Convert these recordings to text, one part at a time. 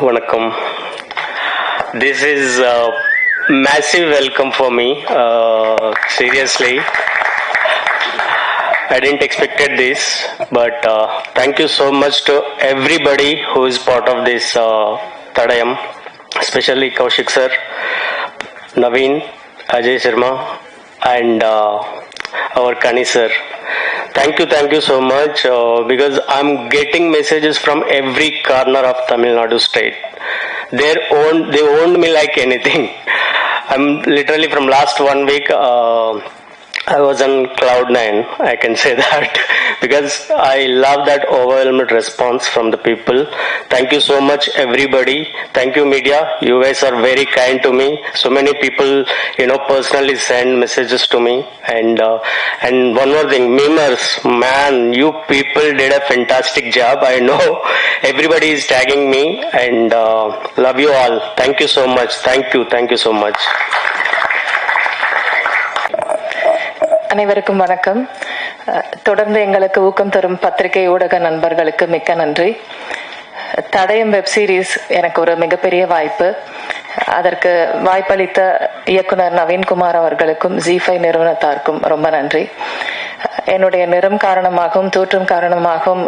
Vanakkam. This is a massive welcome for me. Seriously, I didn't expected this, but thank you so much to everybody who is part of this Tadayam, especially Kaushik sir, Naveen, Ajay Sharma, and our Kani sir. Thank you so much because I'm getting messages from every corner of Tamil Nadu state. They owned me like anything. I'm literally from last 1 week. I was on cloud 9, I can say that, because I love that overwhelming response from the people. Thank you so much, everybody. Thank you, media. You guys are very kind to me. So many people, personally send messages to me. And one more thing, memers, man, you people did a fantastic job. I know everybody is tagging me, and love you all. Thank you so much. Thank you so much. அனைவருக்கும் வணக்கம். தொடர்ந்து எங்களுக்கு ஊக்கம் தரும் பத்திரிகை ஊடக நண்பர்களுக்கு மிக்க நன்றி. தடயம் வெப் சீரிஸ் எனக்கு ஒரு மிகப்பெரிய வாய்ப்பு. அதற்கு வாய்ப்பளித்த இயக்குனர் நவீன்குமார் அவர்களுக்கும் ஜி5 நிறுவனத்தாருக்கும் ரொம்ப நன்றி. என்னுடைய நிறம் காரணமாகவும் தோற்றம் காரணமாகவும்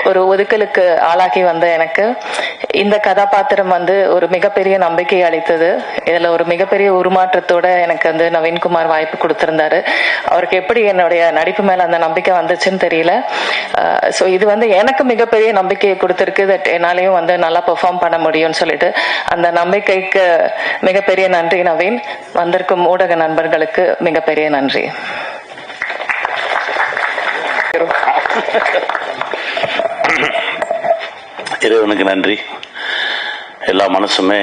ஒரு ஒதுக்கலுக்கு ஆளாகி வந்த எனக்கு இந்த கதாபாத்திரம் ஒரு மிகப்பெரிய நம்பிக்கை அளித்தது. இதுல ஒரு மிகப்பெரிய உருமாற்றத்தோட எனக்கு நவீன்குமார் வாய்ப்பு கொடுத்திருந்தாரு. அவருக்கு எப்படி என்னுடைய நடிப்பு மேல அந்த நம்பிக்கை வந்துச்சுன்னு தெரியல. ஸோ இது எனக்கு மிகப்பெரிய நம்பிக்கையை கொடுத்திருக்கு. தட் என்னாலையும் நல்லா பெர்ஃபார்ம் பண்ண முடியும்னு சொல்லிட்டு அந்த நம்பிக்கைக்கு மிகப்பெரிய நன்றி நவீன். வந்திருக்கும் ஊடக நண்பர்களுக்கு மிகப்பெரிய நன்றி. இறைவனுக்கு நன்றி. எல்லா மனசுமே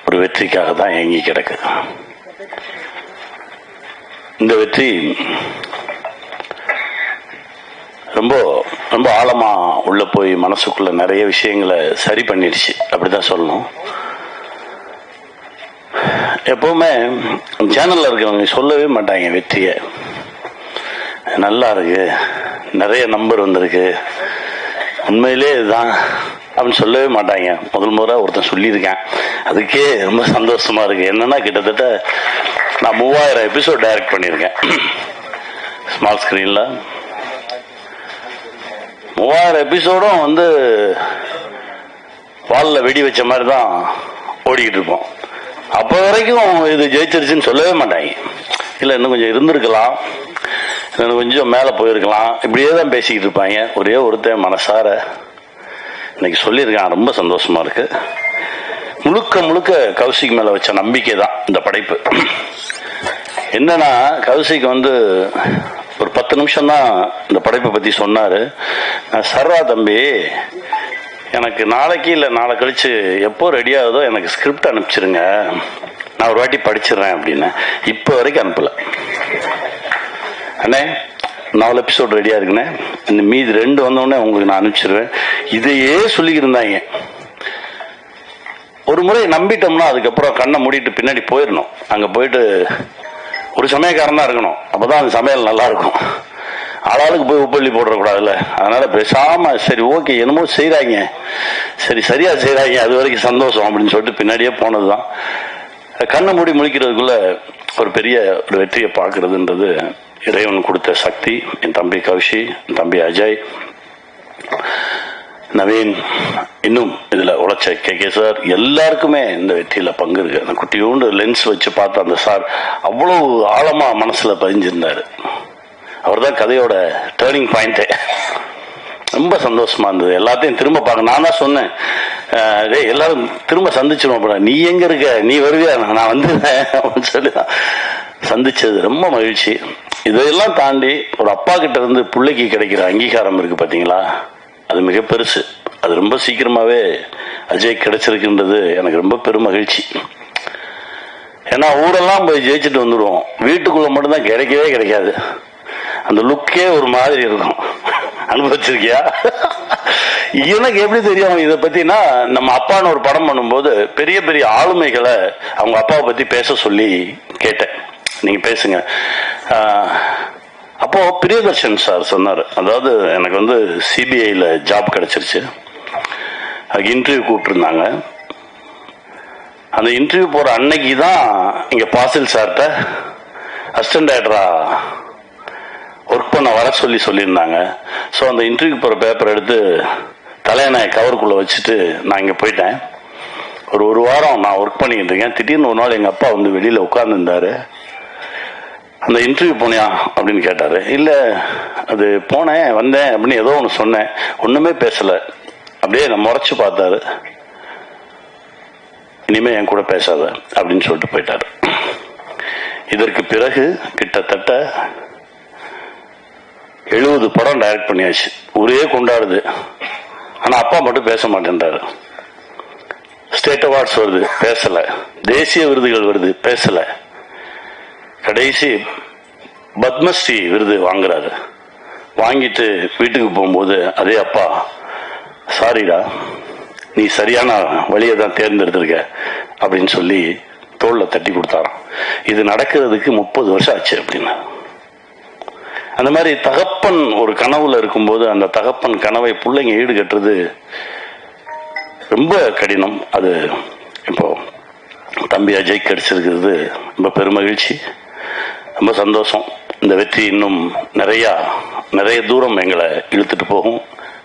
ஒரு வெற்றிக்காக தான் ஏங்கி கிடக்கு. இந்த வெற்றி ரொம்ப ரொம்ப ஆழமா உள்ள போய் மனசுக்குள்ள நிறைய விஷயங்களை சரி பண்ணிடுச்சு, அப்படிதான் சொல்லணும். எப்பவுமே சேனல்ல இருக்கிறவங்க சொல்லவே மாட்டாங்க வெற்றிய நல்லா இருக்கு, நிறைய நம்பர் வந்திருக்கு, உண்மையிலே இதுதான் அப்படின்னு சொல்லவே மாட்டாங்க. முதல் முறை ஒருத்தன் சொல்லியிருக்கேன், அதுக்கே ரொம்ப சந்தோஷமா இருக்கு. என்னன்னா கிட்டத்தட்ட நான் 3000 எபிசோட் டைரக்ட் பண்ணியிருக்கேன் ஸ்மால் ஸ்கிரீன்ல. 3000 எபிசோடும் வால்ல வெடி வச்ச மாதிரி தான் ஓடிக்கிட்டு இருப்போம். அப்போ வரைக்கும் இது ஜெயிச்சிருச்சுன்னு சொல்லவே மாட்டாங்க. இல்லை இன்னும் கொஞ்சம் இருந்திருக்கலாம், இன்னும் கொஞ்சம் மேலே போயிருக்கலாம், இப்படியே தான் பேசிக்கிட்டு இருப்பாங்க. ஒரே ஒருத்தன் மனசார இன்னைக்கு சொல்லியிருக்கான், ரொம்ப சந்தோஷமா இருக்கு. முழுக்க முழுக்க கௌசிக் மேல வச்ச நம்பிக்கை தான் இந்த படைப்பு. என்னன்னா கௌசிக் ஒரு 10 நிமிஷம் தான் இந்த படைப்பை பத்தி சொன்னாரு. சர்வா தம்பி, எனக்கு நாளைக்கு இல்லை நாளை கழிச்சு எப்போ ரெடி ஆகுதோ எனக்கு ஸ்கிரிப்ட் அனுப்பிச்சிருங்க, நான் ஒரு வாட்டி படிச்சிடுறேன் அப்படின்னு. இப்போ வரைக்கும் அனுப்பல. அண்ணே 4 எபிசோட் ரெடியா இருக்குண்ணே, இந்த மீதி 2 வந்தோடனே உங்களுக்கு நான் அனுப்பிச்சிருவேன். இதையே சொல்லியிருந்தாங்க. ஒரு முறை நம்பிட்டோம்னா அதுக்கப்புறம் கண்ணை மூடிட்டு பின்னாடி போயிடணும். அங்க போயிட்டு ஒரு சமயக்காரன் தான் இருக்கணும், அப்பதான் அந்த சமையல் நல்லா இருக்கும். ஆளாளுக்கு போய் உப்பள்ளி போடக்கூடாதுல்ல. அதனால பேசாம சரி ஓகே என்னமோ செய்யறாங்க, சரி சரியா செய்யறாங்க, அது வரைக்கும் சந்தோஷம் அப்படின்னு சொல்லிட்டு பின்னாடியே போனதுதான். கண்ணை மூடி முழிக்கிறதுக்குள்ள ஒரு பெரிய ஒரு வெற்றியை பார்க்கறதுன்றது இறைவன் கொடுத்த சக்தி. என் தம்பி கௌஷி, என் தம்பி அஜய், நவீன், இன்னும் இதுல உழைச்ச கே சார், எல்லாருக்குமே இந்த வெற்றியில பங்கு இருக்கு. அந்த குட்டியோண்டு லென்ஸ் வச்சு பார்த்த அந்த சார் அவ்வளவு ஆழமா மனசுல பதிஞ்சிருந்தாரு. அவர் தான் கதையோட டேர்னிங் பாயிண்ட். ரொம்ப சந்தோஷமா இருந்தது. எல்லாத்தையும் திரும்ப பார்க்க நான் தான் சொன்னேன், எல்லாரும் திரும்ப சந்திச்சிருவோம். நீ எங்க இருக்க, நீ வருவியா, நான் வந்துடுறேன் அப்படின்னு சொல்லி சந்திச்சது ரொம்ப மகிழ்ச்சி. இதையெல்லாம் தாண்டி ஒரு அப்பா கிட்ட இருந்து பிள்ளைக்கு கிடைக்கிற அங்கீகாரம் இருக்கு பாத்தீங்களா, அது மிக பெருசு. அது ரொம்ப சீக்கிரமாவே அஜய் கிடைச்சிருக்குன்றது எனக்கு ரொம்ப பெரும் மகிழ்ச்சி. ஏன்னா ஊரெல்லாம் போய் ஜெயிச்சுட்டு வந்துடுவோம், வீட்டுக்குள்ள மட்டும்தான் கிடைக்கவே கிடைக்காது. அந்த லுக்கே ஒரு மாதிரி இருக்கும். அனுபவிச்சிருக்கியா? எனக்கு எப்படி தெரியும் இதை பத்தினா, நம்ம அப்பான்னு ஒரு படம் பண்ணும்போது பெரிய பெரிய ஆளுமைகளை அவங்க அப்பாவை பத்தி பேச சொல்லி கேட்டேன், நீங்க பேசுங்க. அப்போ பிரியதர்ஷன் சார் சொன்னார், அதாவது எனக்கு சிபிஐல ஜாப் கிடைச்சிருச்சு, அதுக்கு இன்டர்வியூ கூப்பிட்டுருந்தாங்க. அந்த இன்டர்வியூ போகிற அன்னைக்கு தான் இங்கே பாசில் சார்கிட்ட அசிஸ்டன்ட் டைரக்டரா ஒர்க் பண்ண வர சொல்லியிருந்தாங்க. ஸோ அந்த இன்டர்வியூ போகிற பேப்பர் எடுத்து தலையணை கவருக்குள்ளே வச்சுட்டு நான் இங்கே போயிட்டேன். ஒரு வாரம் நான் ஒர்க் பண்ணிக்கிட்டு இருக்கேன். திடீர்னு ஒரு நாள் எங்கள் அப்பா வந்து வெளியில் உட்காந்துருந்தாரு. அந்த இன்டர்வியூ போனியா அப்படின்னு கேட்டார். இல்லை, அது போனேன் வந்தேன் அப்படின்னு ஏதோ ஒன்று சொன்னேன், ஒன்றுமே பேசலை. அப்படியே நான் முறைச்சு பார்த்தாரு. இனிமே என் கூட பேசாத அப்படின்னு சொல்லிட்டு போயிட்டாரு. இதற்கு பிறகு கிட்டத்தட்ட 70 படம் டைரக்ட் பண்ணியாச்சு. ஊரே கொண்டாடுது. ஆனா அப்பா மட்டும் பேச மாட்டேன்றாரு. ஸ்டேட் அவார்ட்ஸ் வருது, பேசல. தேசிய விருதுகள் வருது, பேசல. கடைசி பத்மஸ்ரீ விருது வாங்குறாரு. வாங்கிட்டு வீட்டுக்கு போகும்போது அதே அப்பா, சாரிடா, நீ சரியான வழியை தான் தேர்ந்தெடுத்திருக்க அப்படின்னு சொல்லி தோல்ல தட்டி கொடுத்தாராம். இது நடக்கிறதுக்கு 30 வருஷம் ஆச்சு அப்படின்னு. அந்த மாதிரி தகப்பன் ஒரு கனவுல இருக்கும்போது அந்த தகப்பன் கனவை பிள்ளைங்க ஈடுகட்டுறது ரொம்ப கடினம். அது இப்போ தம்பி அஜய் கிடைச்சிருக்கிறது ரொம்ப பெருமகிழ்ச்சி, ரொம்ப சந்தோஷம். இந்த வெற்றி இன்னும் நிறைய தூரம் எங்களை இழுத்துட்டு போகும்,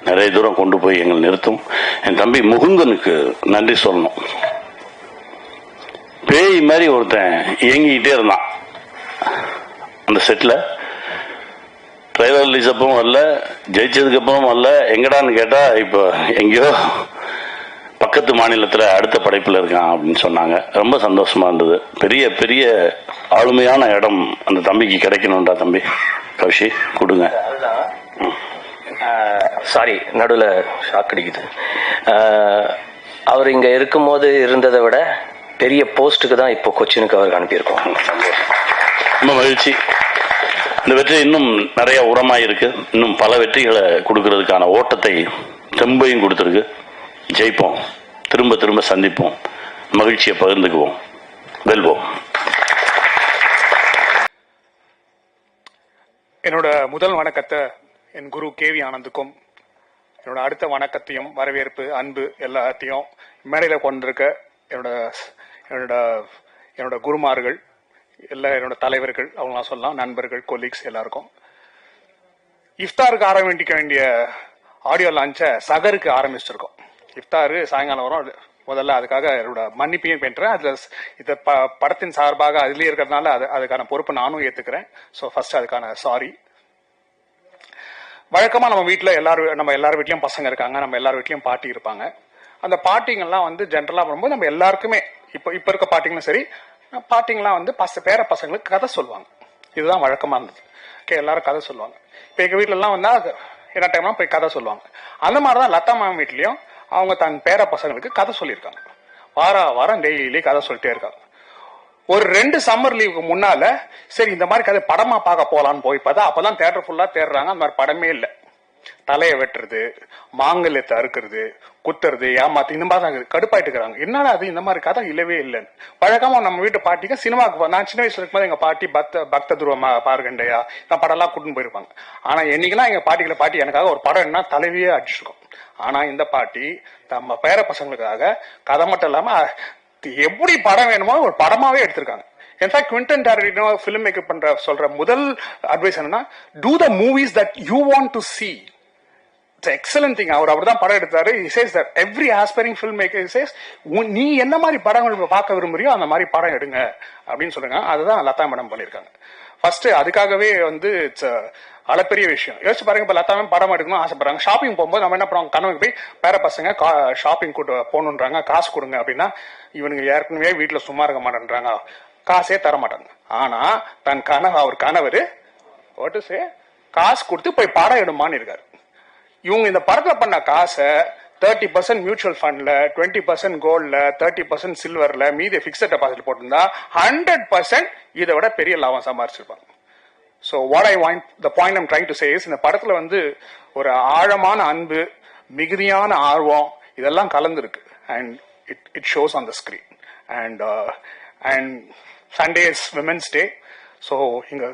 நிறைய தூரம் கொண்டு போய் எங்களை நிறுத்தும். என் தம்பி முகுந்தனுக்கு நன்றி சொல்லணும். பேய் மாதிரி ஒருத்தன் இயங்கிக்கிட்டே இருந்தான் அந்த செட்டில். ட்ரைலர் ரிலீஸ் அப்பவும் வரல, ஜெயிச்சதுக்கு அப்புறம் வரல. எங்கடான்னு கேட்டா இப்போ எங்கேயோ பக்கத்து மாநிலத்தில் அடுத்த படைப்பில் இருக்கான் அப்படின்னு சொன்னாங்க. ரொம்ப சந்தோஷமா இருந்தது. பெரிய பெரிய ஆளுமையான இடம் அந்த தம்பிக்கு கிடைக்கணும்டா. தம்பி கௌஷி கொடுங்க. சாரி, நடுவில் ஷாக் அடிக்குது. அவர் இங்கே இருக்கும்போது இருந்ததை விட பெரிய போஸ்ட்டுக்கு தான் இப்போ கொச்சினுக்கு அவருக்கு அனுப்பியிருக்கோம். ரொம்ப மகிழ்ச்சி. இந்த வெற்றி இன்னும் நிறைய உரமாயிருக்கு. இன்னும் பல வெற்றிகளை கொடுக்கறதுக்கான ஓட்டத்தை தெம்பையும் கொடுத்துருக்கு. ஜெயிப்போம், திரும்ப திரும்ப சந்திப்போம், மகிழ்ச்சியை பகிர்ந்துக்குவோம், வெல்வோம். என்னோட முதல் வணக்கத்தை என் குரு கேவி ஆனந்துக்கும், என்னோட அடுத்த வணக்கத்தையும் வரவேற்பு அன்பு எல்லாத்தையும் மேடையில் கொண்டிருக்க என்னோட குருமார்கள், என்னோட தலைவர்கள், அவங்களாம் சொல்லலாம், நண்பர்கள், கொலீக்ஸ் எல்லாருக்கும். இஃப்தாருக்கு ஆரம்பிக்க வேண்டிய ஆடியோ லான்ச்சை சகருக்கு ஆரம்பிச்சிருக்கோம். இஃப்தாரு சாயங்காலம் வரும். முதல்ல அதுக்காக என்னோட மன்னிப்பையும் பெற்றேன். அதுல இந்த படத்தின் சார்பாக அதுலயே இருக்கிறதுனால அதுக்கான பொறுப்பை நானும் ஏத்துக்கிறேன். ஸோ ஃபர்ஸ்ட் அதுக்கான சாரி. வழக்கமா நம்ம எல்லார் வீட்லயும் பசங்க இருக்காங்க, நம்ம எல்லார் வீட்லயும் பாட்டி இருப்பாங்க. அந்த பாட்டிங்கெல்லாம் வந்து ஜென்ரலா வரும்போது நம்ம எல்லாருக்குமே இப்ப இருக்க பாட்டிங்களும் சரி, பாட்டிங்கெல்லாம் வந்து பேர பசங்களுக்கு கதை சொல்லுவாங்க. இதுதான் வழக்கமா இருந்தது. ஓகே, எல்லாரும் கதை சொல்லுவாங்க. இப்ப எங்க வீட்டுல எல்லாம் வந்தா என்ன டைம்லாம் போய் கதை சொல்லுவாங்க. அந்த மாதிரிதான் லதா மேம் வீட்லயும் அவங்க தன் பேர பசங்களுக்கு கதை சொல்லியிருக்காங்க. வாரம் டெய்லி கதை சொல்லிட்டே இருக்காங்க. ஒரு 2 சம்மர் லீவுக்கு முன்னால சரி இந்த மாதிரி கதை படமா பார்க்க போலான்னு போய் பார்த்தா அப்பதான் தியேட்டர் ஃபுல்லா தேடுறாங்க. அந்த மாதிரி படமே இல்லை. தலையை வெட்டுறது, மாங்கல்யத்தை அறுக்கிறது, குத்துறது, ஏமாத்து, இந்த மாதிரி தான் கடுப்பாயிட்டு இருக்கிறாங்க. என்னடா அது, இந்த மாதிரி கதை இல்லவே இல்லைன்னு. வழக்கமா நம்ம வீட்டு பாட்டிக்கு சினிமாவுக்கு நான் சின்ன வயசுல இருக்கும்போது எங்க பாட்டி பக்த துருவமா பாருகண்டையா இந்த படம் எல்லாம் கூட்டின்னு போயிருப்பாங்க. ஆனா என்னைக்குன்னா எங்க பாட்டி எனக்காக ஒரு படம் என்ன தலைவியே அடிச்சிருக்கும். ஆனா இந்த பாட்டி நம்ம பேர பசங்களுக்காக கதை மட்டும் இல்லாம எப்படி படம் வேணுமோ ஒரு படமாவே எடுத்திருக்காங்க. In fact Quentin Tarantino film maker சொல்ற முதல் அட்வைஸ் என்னன்னா, do the movies that you want to see. It's excellent thing. அவர் அப்படிதான் படம் எடுத்தாரு. He says that every aspiring filmmaker says, நீ என்ன மாதிரி படங்கள் பார்க்க விரும்புறியோ அந்த மாதிரி படம் எடுங்க அப்படின்னு சொல்லுங்க. அதுதான் லதா மேடம் பண்ணிருக்காங்க. ஃபர்ஸ்ட் அதுக்காகவே வந்து இட்ஸ் அளப்பெரிய விஷயம். யோசிச்சு பாருங்க, இப்ப லதா மேம் படம் எடுக்கணும் ஆசைப்படுறாங்க. ஷாப்பிங் போகும்போது நம்ம என்ன பண்ணுவோம், கனவுக்கு போய் பேர பசங்க ஷாப்பிங் கூட்டு போகணுன்றாங்க, காசு கொடுங்க அப்படின்னா இவனுங்க ஏற்கனவே வீட்டுல சும்மா இருக்க மாட்டேன்றாங்க, காசே தர மாட்டாங்க. ஆனா அவர் கணவர் காசு கொடுத்து போய் படம் எடுமான்னு இருக்காரு. இவங்க இந்த படத்துல பண்ண காசை 30% மியூச்சுவல் ஃபண்ட்ல, 20% கோல்ட்ல, 30% சில்வர்ல, மீதி பிக்ஸட் டெபாசிட் போட்டிருந்தா 100% இதை விட பெரிய லாபம் சம்பாரிச்சிருப்பாங்க. So what I want, the point I'm trying to say is, இந்த படத்துல வந்து ஒரு ஆழமான அன்பு, மிகுதியான ஆர்வம் இதெல்லாம் கலந்துருக்கு. And it shows on the screen. And Sunday is Women's Day. So இங்க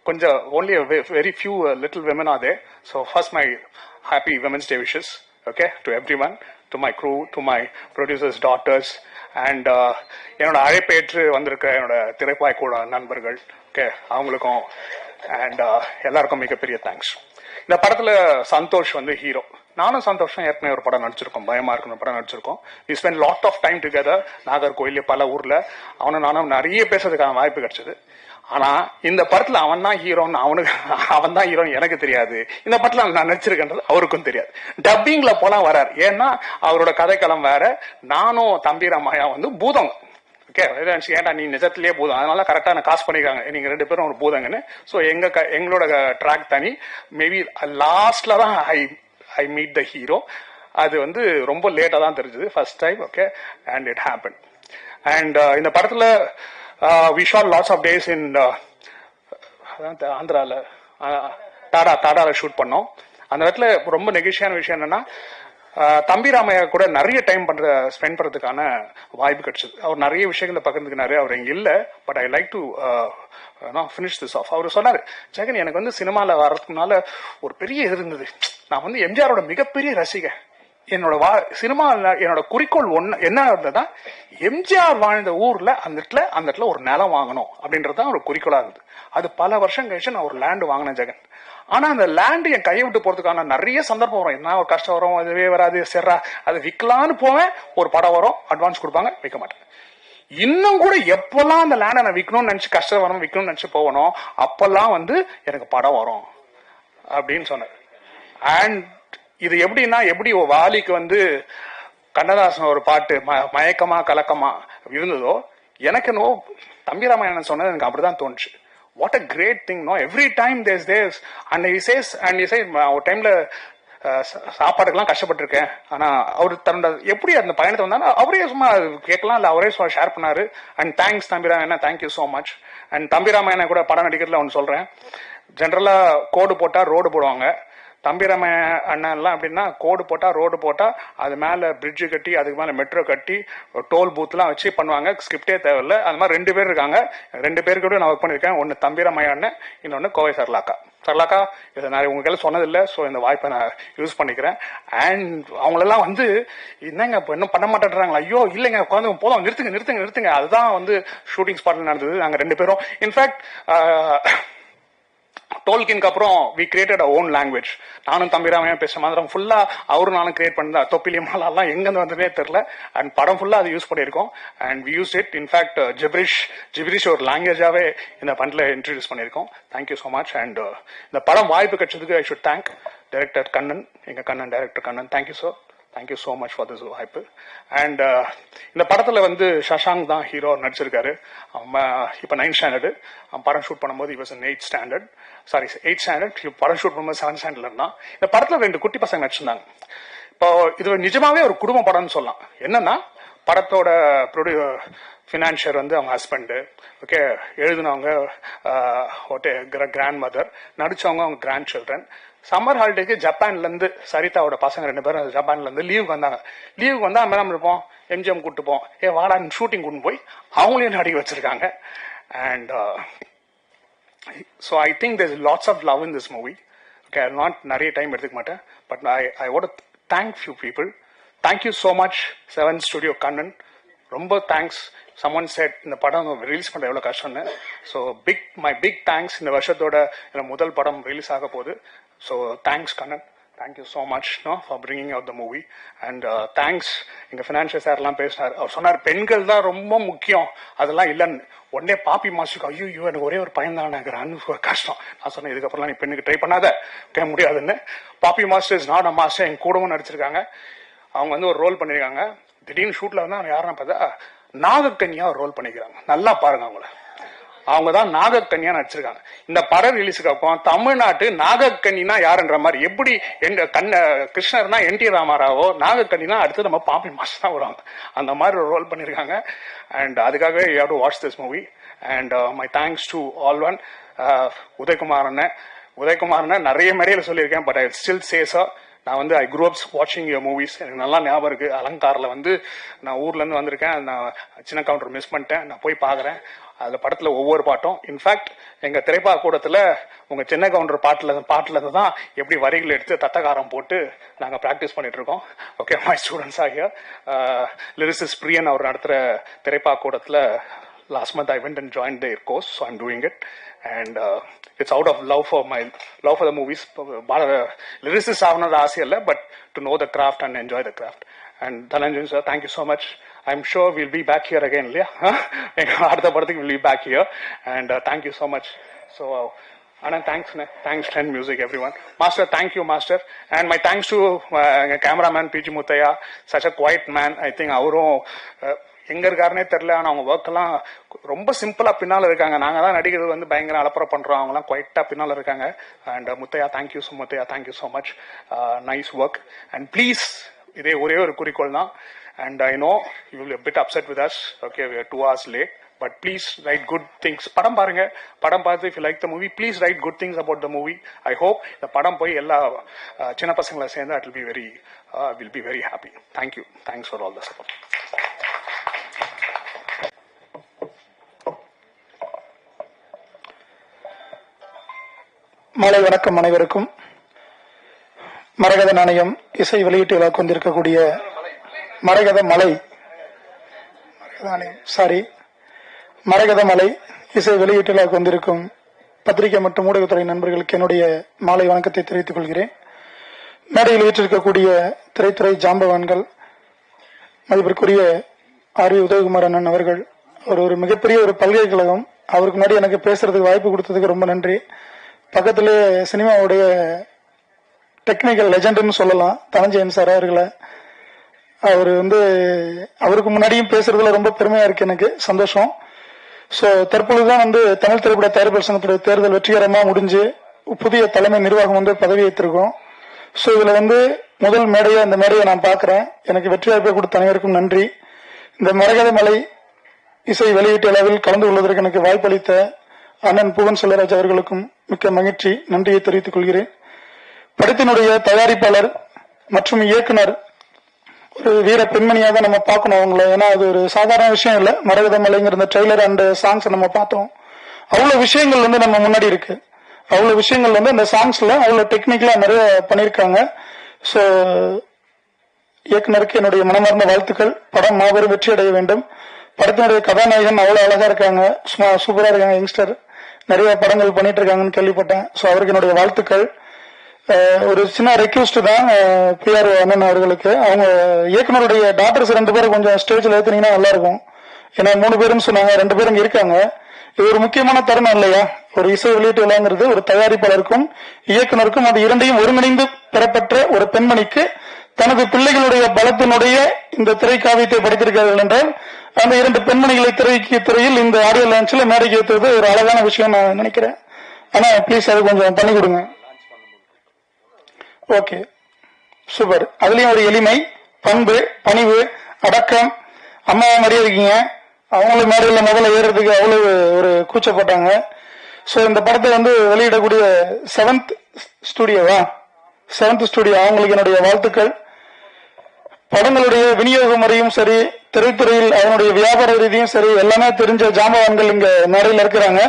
கொஞ்சம் only a very few little women are there. So first my happy Women's Day wishes, okay, to everyone. To my crew, to my producers daughters and என்னோட அழைப்பேற்று வந்திருக்க என்னோட திரைப்பாய் கூட நண்பர்கள், okay, அவங்களுக்கும் and எல்லாருக்கும் மிகப்பெரிய தேங்க்ஸ். இந்த படத்துல சந்தோஷ் வந்து ஹீரோ. நானும் சந்தோஷம் ஏற்கனவே ஒரு படம் நடிச்சிருக்கோம், பயமா இருக்கணும் படம் நடிச்சிருக்கோம். We spend lot of time together. Nagercoil பல ஊர்ல நானும் நிறைய பேசுறதுக்கான வாய்ப்பு கிடைச்சது. ஆனா இந்த படத்துல அவன் தான் ஹீரோன்னு அவன் தான் ஹீரோன்னு எனக்கு தெரியாது. இந்த படத்துல நான் நடிச்சிருக்கேன்றது அவருக்கும் தெரியாது. டப்பிங்ல போலாம் வராரு, ஏன்னா அவரோட கதைக்களம் வேற. நானும் தம்பிராமையா வந்து பூதம், ஓகே, ஏன்டா நீ நிஜத்திலேயே பூதம், அதனால கரெக்டா நான் காசு பண்ணிருக்காங்க, நீங்க 2 பேரும் ஒரு பூதங்கன்னு. ஸோ எங்களோட ட்ராக் தனி. மேபி லாஸ்ட்ல தான் ஐ மீட் த ஹீரோ. அது வந்து ரொம்ப லேட்டா தான் தெரிஞ்சது first time, okay, and it happen. And இந்த படத்துல we shot lots of days in ஆந்திரால தாடால ஷூட் பண்ணோம். அந்த இடத்துல ரொம்ப நெகிழ்ச்சியான விஷயம் என்னன்னா, தம்பிராமையா கூட நிறைய டைம் ஸ்பெண்ட் பண்றதுக்கான வாய்ப்பு கிடைச்சது. அவர் நிறைய விஷயங்களை பகிர்ந்துக்கினாரு. அவர் இங்க இல்ல, but I like to finish this off. அவர் சொன்னாரு, ஜெகன், எனக்கு வந்து சினிமால வர்றதுனால ஒரு பெரிய இது இருந்தது. நான் வந்து எம்ஜிஆரோட மிகப்பெரிய ரசிகன். என்னோட சினிமா என்னோட குறிக்கோள் என்ன இருந்ததுன்னா, எம்ஜிஆர் வாழ்ந்த ஊர்ல அந்த இடத்துல ஒரு நிலம் வாங்கணும் அப்படின்றதுதான் ஒரு குறிக்கோளா இருந்தது. அது பல வருஷம் கழிச்சு நான் ஒரு லேண்ட் வாங்கினேன் ஜெகன். ஆனா அந்த லேண்ட் என் கையை விட்டு போறதுக்கான நிறைய சந்தர்ப்பம் வரும். என்ன ஒரு கஷ்டம் வரும், அதுவே வராது, சரிடா அது விற்கலான்னு போவேன், ஒரு படம் வரும், அட்வான்ஸ் கொடுப்பாங்க, விற்க மாட்டேன். இன்னும் கூட எப்பெல்லாம் அந்த லேண்டை நான் விற்கணும்னு நினைச்சு கஷ்டம் வரும், விற்கணும்னு நினைச்சு போகணும், அப்பெல்லாம் வந்து எனக்கு படம் வரும் அப்படின்னு சொன்னார். அண்ட் இது எப்படி வாலிக்கு வந்து கண்ணதாசன் ஒரு பாட்டு மயக்கமா கலக்கமா இருந்ததோ, எனக்கு என்னவோ தம்பிராமாயணன் சொன்னது எனக்கு அப்படிதான் தோணுச்சு. What a great thing, no? Every time there's and he says ஒரு டைம்ல சாப்பாடுக்கெல்லாம் கஷ்டப்பட்டிருக்கேன். ஆனா அவர் தன்னோட எப்படி அந்த பயணத்தை வந்தாலும் அவரே சும்மா கேட்கலாம், இல்ல அவரே ஷேர் பண்ணாரு. And thanks Thambiramayanan, thank you so much. And Thambiramayanan கூட படம் நடிக்கிறதுல ஒன்று சொல்றேன். ஜென்ரலா கோடு போட்டா ரோடு போடுவாங்க. தம்பிராமைய அண்ணன் எல்லாம் அப்படின்னா கோடு போட்டா ரோடு போட்டா அது மேல பிரிட்ஜு கட்டி அதுக்கு மேல மெட்ரோ கட்டி டோல் பூத் எல்லாம் வச்சு பண்ணுவாங்க. ஸ்கிரிப்டே தேவையில்ல. அது மாதிரி 2 பேர் இருக்காங்க. 2 பேருக்கு கூட நான் ஒர்க் பண்ணிருக்கேன். ஒன்னு தம்பிராமைய அண்ணன், இன்னொன்னு கோவை சரளாக்கா. இதை நான் உங்களுக்கு சொன்னதில்லை, ஸோ இந்த வாய்ப்பை நான் யூஸ் பண்ணிக்கிறேன். அண்ட் அவங்களெல்லாம் வந்து என்னங்க இப்போ இன்னும் பண்ண மாட்டேன்றாங்களா, ஐயோ இல்லைங்க குழந்தை போதும், நிறுத்துங்க. அதுதான் வந்து ஷூட்டிங் ஸ்பாட்ல நடந்தது. நாங்கள் 2 பேரும் இன்ஃபேக்ட் டோல்கின்க்கு அப்புறம் வி கிரியேட்டட் ஓன் லாங்குவேஜ். நானும் தம்பிராமையா பேசுற மாதிரி ஃபுல்லா அவரும் நானும் கிரியேட் பண்ணா. தொப்பிலியமாலாம் எங்கிருந்து வந்ததே தெரியல. அண்ட் படம் ஃபுல்லா அதை யூஸ் பண்ணியிருக்கோம். And we use it. In fact gibberish ஒரு லாங்குவேஜாவே இந்த பண்ட்ல இன்ட்ரடியூஸ் பண்ணியிருக்கோம். Thank you so much. அண்ட் இந்த படம் வாய்ப்பு கிடைச்சதுக்கு I should thank director Kannan, director Kannan. Thank you sir, thank you so much for this வாய்ப்பு. அண்ட் இந்த படத்துல வந்து சஷாங்க் தான் ஹீரோ நடிச்சிருக்காரு. இப்போ 9th ஸ்டாண்டர்டு. படம் ஷூட் பண்ணும்போது இவஸ் 8th ஸ்டாண்டர்ட். படம் ஷூட் பண்ணும்போது 7th ஸ்டாண்டர்ட்ல இருந்தான். இந்த படத்துல 2 குட்டி பசங்க நடிச்சிருந்தாங்க. இப்போ இது நிஜமாவே ஒரு குடும்ப படம்னு சொல்லலாம். என்னன்னா, படத்தோட ஃபினான்ஷியர் வந்து அவங்க ஹஸ்பண்ட், ஓகே, எழுதினவங்க கிராண்ட் மதர், நடிச்சவங்க அவங்க கிராண்ட் சில்ட்ரன். சம்மர் ஹாலிடேக்கு ஜப்பான்ல இருந்து சரிதாவோட பசங்க 2 பேரும் ஜப்பான்ல இருந்து லீவுக்கு வந்தாங்க. லீவுக்கு வந்தா மேடம் இருப்போம், எம்ஜிஎம் கூட்டு போம், வாடா ஷூட்டிங் கூட்டு போய் அவங்களையும் நடிக்க வச்சிருக்காங்க. And so I think there's lots of love in this movie. Okay, I'll not நிறைய டைம் எடுத்துக்க மாட்டேன். But I want to thank few people. Thank you so much 7th Studio Kannan. ரொம்ப தேங்க்ஸ். someone said இந்த படம் release பண்ண எவ்வளவு கஷ்டம்னு. So my big thanks. இந்த வருஷத்தோட முதல் படம் ரிலீஸ் ஆக போகுது. So thanks Kannan. Thank you so much for bringing out the movie. And thanks எங்க ஃபினான்ஷியல் சார்லாம் பேசினார். அவர் சொன்னார் பெண்கள் தான் ரொம்ப முக்கியம், அதெல்லாம் இல்லைன்னு. உடனே பாப்பி மாஸ்டருக்கு ஐயோ எனக்கு ஒரே ஒரு பையன் தான் ஒரு கஷ்டம். நான் சொன்னேன் இதுக்கப்புறம் நீ பெண்ணுக்கு ட்ரை பண்ணாத, முடியாதுன்னு. பாப்பி master is not a master. என் கூடவும் நடிச்சிருக்காங்க. அவங்க வந்து ஒரு ரோல் பண்ணிருக்காங்க. திடீர்னு ஷூட்ல வந்து அவங்க யாருன்னா பார்த்தா நாகக்கன்யா ஒரு ரோல் பண்ணிக்கிறாங்க. நல்லா பாருங்க அவங்கள. அவங்க தான் நாகக்கன்யா நடிச்சிருக்காங்க. இந்த படம் ரிலீஸுக்கு அப்புறம் தமிழ்நாட்டு நாகக்கன்னினா யாருன்ற மாதிரி, எப்படி கிருஷ்ணர்னா NT ராமாராவோ, நாகக்கன்னினா அடுத்து நம்ம பாப்பி மாஸ்டர் தான் வருவாங்க. அந்த மாதிரி ஒரு ரோல் பண்ணிருக்காங்க. அண்ட் அதுக்காகவே you have to watch this movie. And my thanks to all one. Udhayakumar அண்ணன் நிறைய மேடையில சொல்லியிருக்கேன், but I still say sir, நான் வந்து ஐ க்ரூ அப்ஸ் வாட்சிங் யுவர் மூவிஸ். எனக்கு நல்லா ஞாபகம் இருக்கு. அலங்காரில் வந்து நான் ஊர்லேருந்து வந்திருக்கேன். நான் சின்ன கவுண்டர் மிஸ் பண்ணிட்டேன். நான் போய் பார்க்குறேன். அதில் படத்தில் ஒவ்வொரு பாட்டும், இன்ஃபேக்ட் எங்கள் திரைப்பட கூடத்தில் உங்கள் சின்ன கவுண்டர் பாட்டில் தான் எப்படி வரிகள் எடுத்து தத்தகாரம் போட்டு நாங்கள் ப்ராக்டிஸ் பண்ணிட்டு இருக்கோம். ஓகே, மை ஸ்டூடெண்ட்ஸ் ஆகிய லிரிசிஸ்ட் பிரியன் அவர் நடத்துகிற திரைப்பட கூடத்தில் last month I went and joined their course, so I'm doing it, and it's out of love for the movies. Lyricist avana aasai illa, but to know the craft and enjoy the craft. And Dhananjay sir, thank you so much. I'm sure we'll be back here again, yeah. Adha padathukku we'll be back here, and thank you so much. So Anand, thanks 10 Music, everyone. Master, thank you, Master. And my thanks to cameraman PG Muthaiya, such a quiet man. I think அவரும் எங்க இருக்காருன்னே தெரியல. ஆனால் அவங்க work எல்லாம் ரொம்ப சிம்பிளா பின்னால இருக்காங்க. நாங்க தான் நடிக்கிறது வந்து பயங்கர அலப்பற பண்றோம், அவங்க எல்லாம் குவைட்டா பின்னால இருக்காங்க. And Muthaiya, thank you so much. Nice work. And please, இதே ஒரே ஒரு குறிக்கோள் தான். And I know you will a bit upset with us. Okay, we are 2 hours late. But please write good things. படம் பாருங்க. படம் பார்த்து if you like the movie, please write good things about the movie. I hope the படம் போய் எல்லா சின்ன பசங்களை சேர்ந்து it will be very happy. Thank you. Thanks for all the support. மாலை வணக்கம் அனைவருக்கும். மரகத நாணயம் இசை வெளியீட்டு விழா கொண்டிருக்கக்கூடிய மரகத மலை இசை வெளியீட்டு விழா கொண்டிருக்கும் பத்திரிகை மற்றும் ஊடகத்துறை நண்பர்களுக்கு என்னுடைய மாலை வணக்கத்தை தெரிவித்துக் கொள்கிறேன். மேடையில் வீற்றிருக்கக்கூடிய திரைத்துறை ஜாம்பவான்கள், மதிப்பிற்குரிய ஆர் வி உதயகுமார் அண்ணன் அவர்கள், ஒரு மிகப்பெரிய ஒரு பல்கலைக்கழகம். அவருக்கு முன்னாடி எனக்கு பேசுறதுக்கு வாய்ப்பு கொடுத்ததுக்கு ரொம்ப நன்றி. பக்கத்திலே சினிமாவுடைய டெக்னிக்கல் லெஜெண்ட்னு சொல்லலாம் தனஞ்சயன் சார் அவர்களை. அவருக்கு முன்னாடியும் பேசுறதுல ரொம்ப பெருமையா இருக்கு, எனக்கு சந்தோஷம். ஸோ தற்பொழுதுதான் தமிழ் திரைப்பட தயாரிப்பாளர் சங்கத்துடைய தேர்தல் வெற்றிகரமாக முடிஞ்சு புதிய தலைமை நிர்வாகம் பதவி ஏற்றிருக்கோம். ஸோ இதுல முதல் மேடையா இந்த மேடையை நான் பாக்குறேன். எனக்கு வெற்றி வாய்ப்பை கொடுத்த அனைவருக்கும் நன்றி. இந்த மரகத மலை இசை வெளியீட்டு அளவில் கலந்து கொள்வதற்கு எனக்கு வாய்ப்பளித்த அண்ணன் புவன் செல்வராஜ் அவர்களுக்கும் மிக்க மகிழ்ச்சி, நன்றியை தெரிவித்துக் கொள்கிறேன். படத்தினுடைய தயாரிப்பாளர் மற்றும் இயக்குனர் ஒரு வீர பெண்மணியாக தான் நம்ம பார்க்கணும் அவங்கள. ஏன்னா அது ஒரு சாதாரண விஷயம் இல்லை. மரகத மலைங்கிற ட்ரெய்லர் அண்ட் சாங்ஸ் நம்ம பார்த்தோம். அவ்வளவு விஷயங்கள் நம்ம முன்னாடி இருக்கு. அவ்வளவு விஷயங்கள் அந்த சாங்ஸ்ல அவ்வளவு டெக்னிக்கலா நிறைய பண்ணிருக்காங்க. ஸோ இயக்குனருக்கு என்னுடைய மனமார்ந்த வாழ்த்துக்கள். படம் மாபெரும் வெற்றி அடைய வேண்டும். படத்தினுடைய கதாநாயகன் அவ்வளவு அழகா இருக்காங்க, சூப்பரா இருக்காங்க. யங்ஸ்டர் நிறைய படங்கள் பண்ணிட்டு இருக்காங்கன்னு கேள்விப்பட்டேன். ஸோ அவருக்கு என்னுடைய வாழ்த்துக்கள். ஒரு சின்ன ரெக்வஸ்ட் தான் PR அண்ணன் அவர்களுக்கு, அவங்க இயக்குனருடைய டாக்டர்ஸ் 2 பேரும் கொஞ்சம் ஸ்டேஜ்ல ஏத்துனீங்கன்னா நல்லா இருக்கும். ஏன்னா 3 பேரும் சொன்னாங்க, 2 பேரும் இருக்காங்க. இது ஒரு முக்கியமான தருணம் இல்லையா? ஒரு இசை வெளியீட்டு விழாங்கிறது ஒரு தயாரிப்பாளருக்கும் இயக்குனருக்கும் அது இரண்டையும் ஒருங்கிணைந்து பெறப்பட்ட ஒரு பெண்மணிக்கு தனது பிள்ளைகளுடைய பலத்தினுடைய இந்த திரைக்காவியத்தை படைத்திருக்கிறார்கள் என்றால் அந்த 2 பெண்மணிகளை திரையில் இந்த ஆடியோ லான்ச்ல மேடைக்கு ஏற்றுவது ஒரு அழகான விஷயம் நான் நினைக்கிறேன். ஆனா ப்ளீஸ் அது கொஞ்சம் பண்ணி கொடுங்க. Okay, super. அதுலயும் ஒரு எளிமை, பண்பு, பணிவு, அடக்கம். அம்மா மாதிரியே இருக்கீங்க. அவங்களும் மேடையில் முதல்ல ஏறுறதுக்கு அவ்வளவு ஒரு கூச்சப்பட்டாங்க. ஸோ இந்த படத்தை வெளியிடக்கூடிய செவன்த் ஸ்டுடியோ அவங்களுக்கு என்னுடைய வாழ்த்துக்கள். படங்களுடைய விநியோக முறையும் சரி, திரைத்துறையில் அதனுடைய வியாபார ரீதியும் சரி, எல்லாமே தெரிஞ்ச ஜாம்பவான்கள் இங்க மேடையில் இருக்கிறாங்க.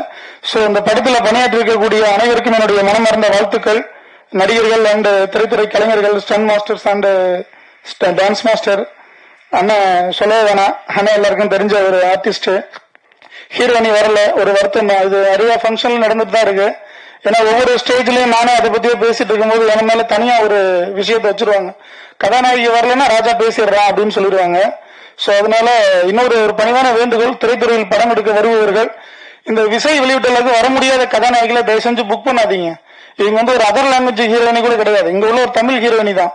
ஸோ இந்த படத்துல பணியாற்றி இருக்கக்கூடிய அனைவருக்கும் என்னுடைய மனமார்ந்த வாழ்த்துக்கள். நடிகர்கள் அண்ட் திரைத்துறை கலைஞர்கள், stunt masters and dance master அண்ணன் சொல்ல வேணாம். அண்ணன் எல்லாருக்கும் தெரிஞ்ச ஒரு ஆர்டிஸ்ட். ஹீரோயினி வரல, ஒரு வருத்தம். இது நிறைய ஃபங்க்ஷன்ல நடந்துட்டு தான் இருக்கு. ஏன்னா ஒவ்வொரு ஸ்டேஜ்லயும் நானே அதை பத்தியே பேசிட்டு இருக்கும்போது என் மேல தனியா ஒரு விஷயத்த வச்சிருவாங்க. கதாநாயகி வரலன்னா ராஜா பேசிடுறான் அப்படின்னு சொல்லிடுவாங்க. சோ அதனால இன்னொரு பணிவான வேண்டுகோள், திரைத்துறையில் படம் எடுக்க வருபவர்கள் இந்த விசை வெளியீட்டுக்கு வர முடியாத கதாநாயகிகளை தயவு செஞ்சு புக் பண்ணாதீங்க. இவங்க ஒரு அதர் லாங்குவேஜ் ஹீரோயினி கூட கிடையாது. இங்க உள்ள ஒரு தமிழ் ஹீரோயினி தான்.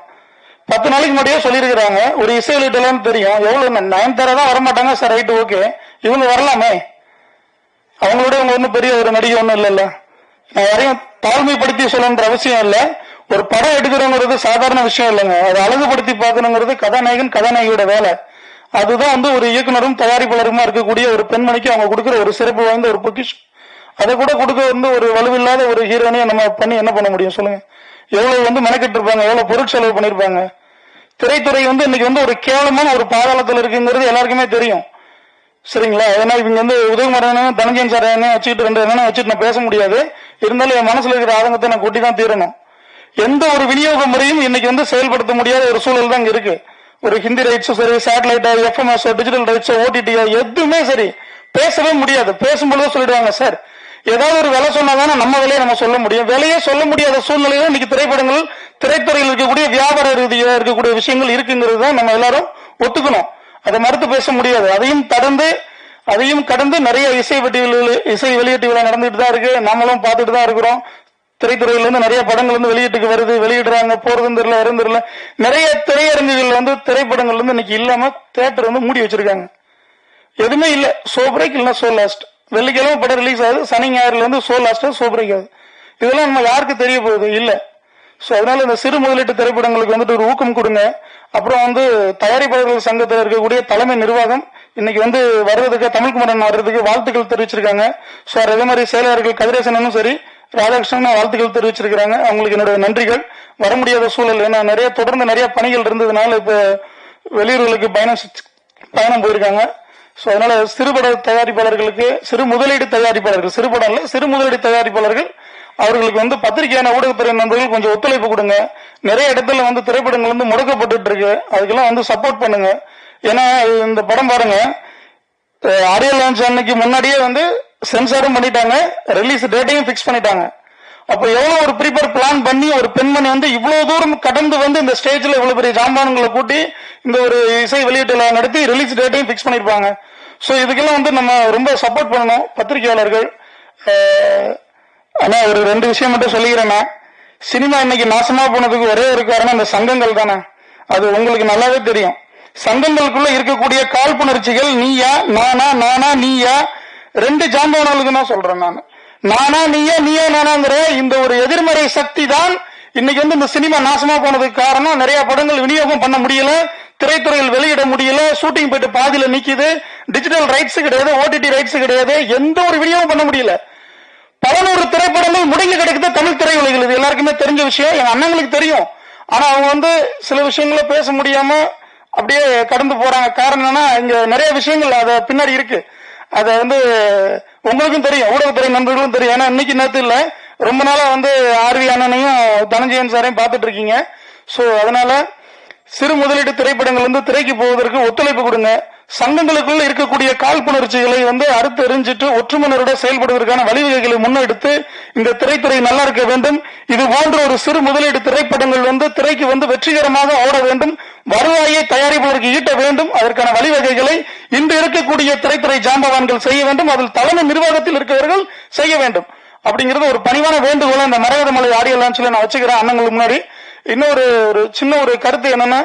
10 நாளைக்கு முன்னாடியே சொல்லியிருக்கிறாங்க ஒரு இசை வெளியீட்டுலாம் தெரியும். எவ்வளவு நயன்தாரா தான் வரமாட்டாங்க சார், ரைட் ஓகே, இவங்க வரலாமே. அவங்களோட இவங்க ஒன்னும் பெரிய ஒரு நடிகை ஒன்றும் இல்லைல்ல. நான் யாரையும் தாழ்மைப்படுத்தி சொல்லணுன்ற அவசியம் இல்லை. ஒரு படம் எடுக்கிறோங்கிறது சாதாரண விஷயம் இல்லைங்க. அதை அழகுபடுத்தி பார்க்கணுங்கிறது கதாநாயகியோட வேலை. அதுதான் ஒரு இயக்குனரும் தயாரிப்பாளருமா இருக்கக்கூடிய ஒரு பெண்மணிக்கு அவங்க கொடுக்கிற ஒரு சிறப்பு வாய்ந்த ஒரு பொக்கிஷம். அதை கூட கொடுக்க ஒரு வலுவில்லாத ஒரு ஹீரோனியை நம்ம பண்ணி என்ன பண்ண முடியும் சொல்லுங்க. எவ்வளவு வந்து மெனக்கெட்டு இருப்பாங்க, எவ்வளவு பொருட்செலவு பண்ணிருப்பாங்க. திரைத்துறை வந்து இன்னைக்கு வந்து ஒரு கேவலமான ஒரு பாதாளத்தில் இருக்குங்கிறது எல்லாருக்குமே தெரியும். சரிங்களா? ஏன்னா இவங்க வந்து உதயகுமாரன் தனஞ்சயன் சார் வச்சுக்கிட்டு ரெண்டு வச்சுட்டு நான் பேச முடியாது. இருந்தாலும் என் மனசுல இருக்கிற ஆதங்கத்தை நான் கொட்டி தான் தீரணும். எந்த ஒரு விநியோக முறையும் இன்னைக்கு வந்து செயல்படுத்த முடியாத ஒரு சூழல் தான் இங்க இருக்கு. ஒரு ஹிந்தி ரைட்ஸும் சரி, சேட்டலைட்டோ, எஃப்எம்எஸ், டிஜிட்டல் ரைட்ஸோ, ஓடிடியோ எதுவுமே சரி பேசவே முடியாது. பேசும்பொழுது சொல்லிடுவாங்க, சார் ஏதாவது ஒரு விலை சொன்னாதானே நம்ம விலையை நம்ம சொல்ல முடியும். விலையே சொல்ல முடியாத சூழ்நிலையில இன்னைக்கு திரைப்படங்கள், திரைத்துறையில் இருக்கக்கூடிய வியாபார ரீதியா இருக்கக்கூடிய விஷயங்கள் இருக்குங்கிறது தான் நம்ம எல்லாரும் ஒத்துக்கணும். அதை மறுத்து பேச முடியாது. அதையும் கடந்து நிறைய இசை வெளியீட்டு விழா நடந்துட்டு தான் இருக்கு. நம்மளும் பார்த்துட்டு தான் இருக்கிறோம். திரைத்துறையில இருந்து நிறைய படங்கள் வந்து வெளியீட்டுக்கு வருது, வெளியிடுறாங்க, போறதும் தெரியல, வரும் தெரியல. நிறைய திரையரங்குகள் வந்து திரைப்படங்கள் வந்து இன்னைக்கு இல்லாம தியேட்டர் வந்து மூடி வச்சிருக்காங்க. எதுவுமே இல்ல. ஷோ பிரேக் இல்லைன்னா ஷோ லாஸ்ட். வெள்ளிக்கிழமை படம் ரிலீஸ் ஆகுது, சனி ஞாயிறுல இருந்து ஷோ லாஸ்ட், ஷோ பிரேக் ஆகுது. இதெல்லாம் நம்ம யாருக்கு தெரிய போகுது? இல்ல. சோ அதனால இந்த சிறு முதலீட்டு திரைப்படங்களுக்கு வந்துட்டு ஒரு ஊக்கம் கொடுங்க. அப்புறம் வந்து தயாரிப்பாளர்கள் சங்கத்தில் இருக்கக்கூடிய தலைமை நிர்வாகம் இன்னைக்கு வந்து வர்றதுக்கு, தமிழ்குமரன் வர்றதுக்கு வாழ்த்துக்கள் தெரிவிச்சிருக்காங்க. சோ அதே மாதிரி செயலாளர்கள் கதிரேசனும் சரி, ராதாகிருஷ்ணன் வாழ்த்துக்கள் தெரிவிச்சிருக்காங்க. அவங்களுக்கு என்னுடைய நன்றிகள். வர முடியாத சூழல், ஏன்னா தொடர்ந்து நிறைய பணிகள் இருந்ததுனால இப்ப வெளியூர்களுக்கு பயணம் போயிருக்காங்க. சோ அதனால சிறுபட தயாரிப்பாளர்களுக்கு, சிறு முதலீடு தயாரிப்பாளர்கள், சிறுபடம் இல்ல, சிறு முதலீடு தயாரிப்பாளர்கள் அவர்களுக்கு வந்து பத்திரிகையான ஊடகத்துறை நண்பர்கள் கொஞ்சம் ஒத்துழைப்பு கொடுங்க. நிறைய இடத்துல வந்து திரைப்படங்கள் வந்து முடக்கப்பட்டு இருக்கு. அதுக்கெல்லாம் வந்து சப்போர்ட் பண்ணுங்க. ஏன்னா இந்த படம் பாருங்க, ஆடியோ லான்ச் அன்னைக்கு முன்னாடியே வந்து சென்சாரும் பண்ணிட்டாங்க, ரிலீஸ் டேட்டையும் பிக்ஸ் பண்ணிட்டாங்க. அப்ப எவ்வளவு ஒரு ப்ரீப்பர் பிளான் பண்ணி ஒரு பெண்மணி வந்து இவ்வளவு தூரம் கடந்து வந்து இந்த ஸ்டேஜ்ல இவ்வளவு பெரிய ஜாமான்களை கூட்டி இந்த ஒரு இசை வெளியீட்டு நடத்தி ரிலீஸ் டேட்டையும் பிக்ஸ் பண்ணிருப்பாங்க. சோ இதுக்கெல்லாம் வந்து நம்ம ரொம்ப சப்போர்ட் பண்ணணும் பத்திரிகையாளர்கள். ஆனா ஒரு ரெண்டு விஷயம் மட்டும் சொல்லிக்கிறேன்னா, சினிமா இன்னைக்கு நாசமா போனதுக்கு ஒரே ஒரு காரணம் இந்த சங்கங்கள் தானே. அது உங்களுக்கு நல்லாவே தெரியும். சங்கங்களுக்குள்ள இருக்கக்கூடிய காழ்ப்புணர்ச்சிகள், நீயா நானா நீயா, ரெண்டு ஜாம்பவான்களுக்கு தான் சொல்றேன் நான். நானா நீயா நானாங்கிற இந்த ஒரு எதிர்மறை சக்தி தான் இன்னைக்கு வந்து இந்த சினிமா நாசமா போனதுக்கு காரணம். நிறைய படங்கள் விநியோகம் பண்ண முடியல, திரைத்துறையில் வெளியிட முடியல, ஷூட்டிங் போயிட்டு பாதியில நிக்குது, டிஜிட்டல் ரைட்ஸ் கிடையாது, ஓடிடி ரைட்ஸ் கிடையாது, எந்த ஒரு விநியோகம் பண்ண முடியல. 11 திரைப்படங்கள் முடங்கி கிடைக்குது தமிழ் திரையுலகில். இது எல்லாருக்குமே தெரிஞ்ச விஷயம், எங்க அண்ணங்களுக்கு தெரியும். ஆனா அவங்க வந்து சில விஷயங்கள பேச முடியாம அப்படியே கடந்து போறாங்க. காரணம் என்னன்னா, இங்க நிறைய விஷயங்கள் அத பின்னாடி இருக்கு. அத வந்து உங்களுக்கும் தெரியும், ஊடகத்துறை நண்பர்களும் தெரியும். ஏன்னா இன்னைக்கு நேரத்து இல்ல, ரொம்ப நாளா வந்து ஆர்வி அண்ணனையும் தனஞ்சயன் சாரையும் பார்த்துட்டு இருக்கீங்க. சோ அதனால சிறு முதலீட்டு திரைப்படங்கள் வந்து திரைக்கு போவதற்கு ஒத்துழைப்பு கொடுங்க. சங்கங்களுக்குள்ள இருக்கக்கூடிய காழ்ப்புணர்ச்சிகளை வந்து அறுத்து எறிஞ்சிட்டு ஒற்றுமையோட செயல்படுவதற்கான வழிவகைகளை முன்னெடுத்து இந்த திரைத்துறை நல்லா இருக்க வேண்டும். இது போன்ற ஒரு சிறு முதலீடு திரைப்படங்கள் வந்து திரைக்கு வந்து வெற்றிகரமாக ஓட வேண்டும், வருவாயை தயாரிப்பதற்கு ஈட்ட வேண்டும். அதற்கான வழிவகைகளை இன்று இருக்கக்கூடிய திரைத்துறை ஜாம்பவான்கள் செய்ய வேண்டும். அதில் தலைமை நிர்வாகத்தில் இருக்கிறவர்கள் செய்ய வேண்டும். அப்படிங்கிறது ஒரு பணிவான வேண்டுகோளை இந்த மரகதமலை ஆடியோ லான்ச்ல நான் வச்சுக்கிறேன் அண்ணங்களுக்கு முன்னாடி. இன்னொரு ஒரு சின்ன ஒரு கருத்து என்னன்னா,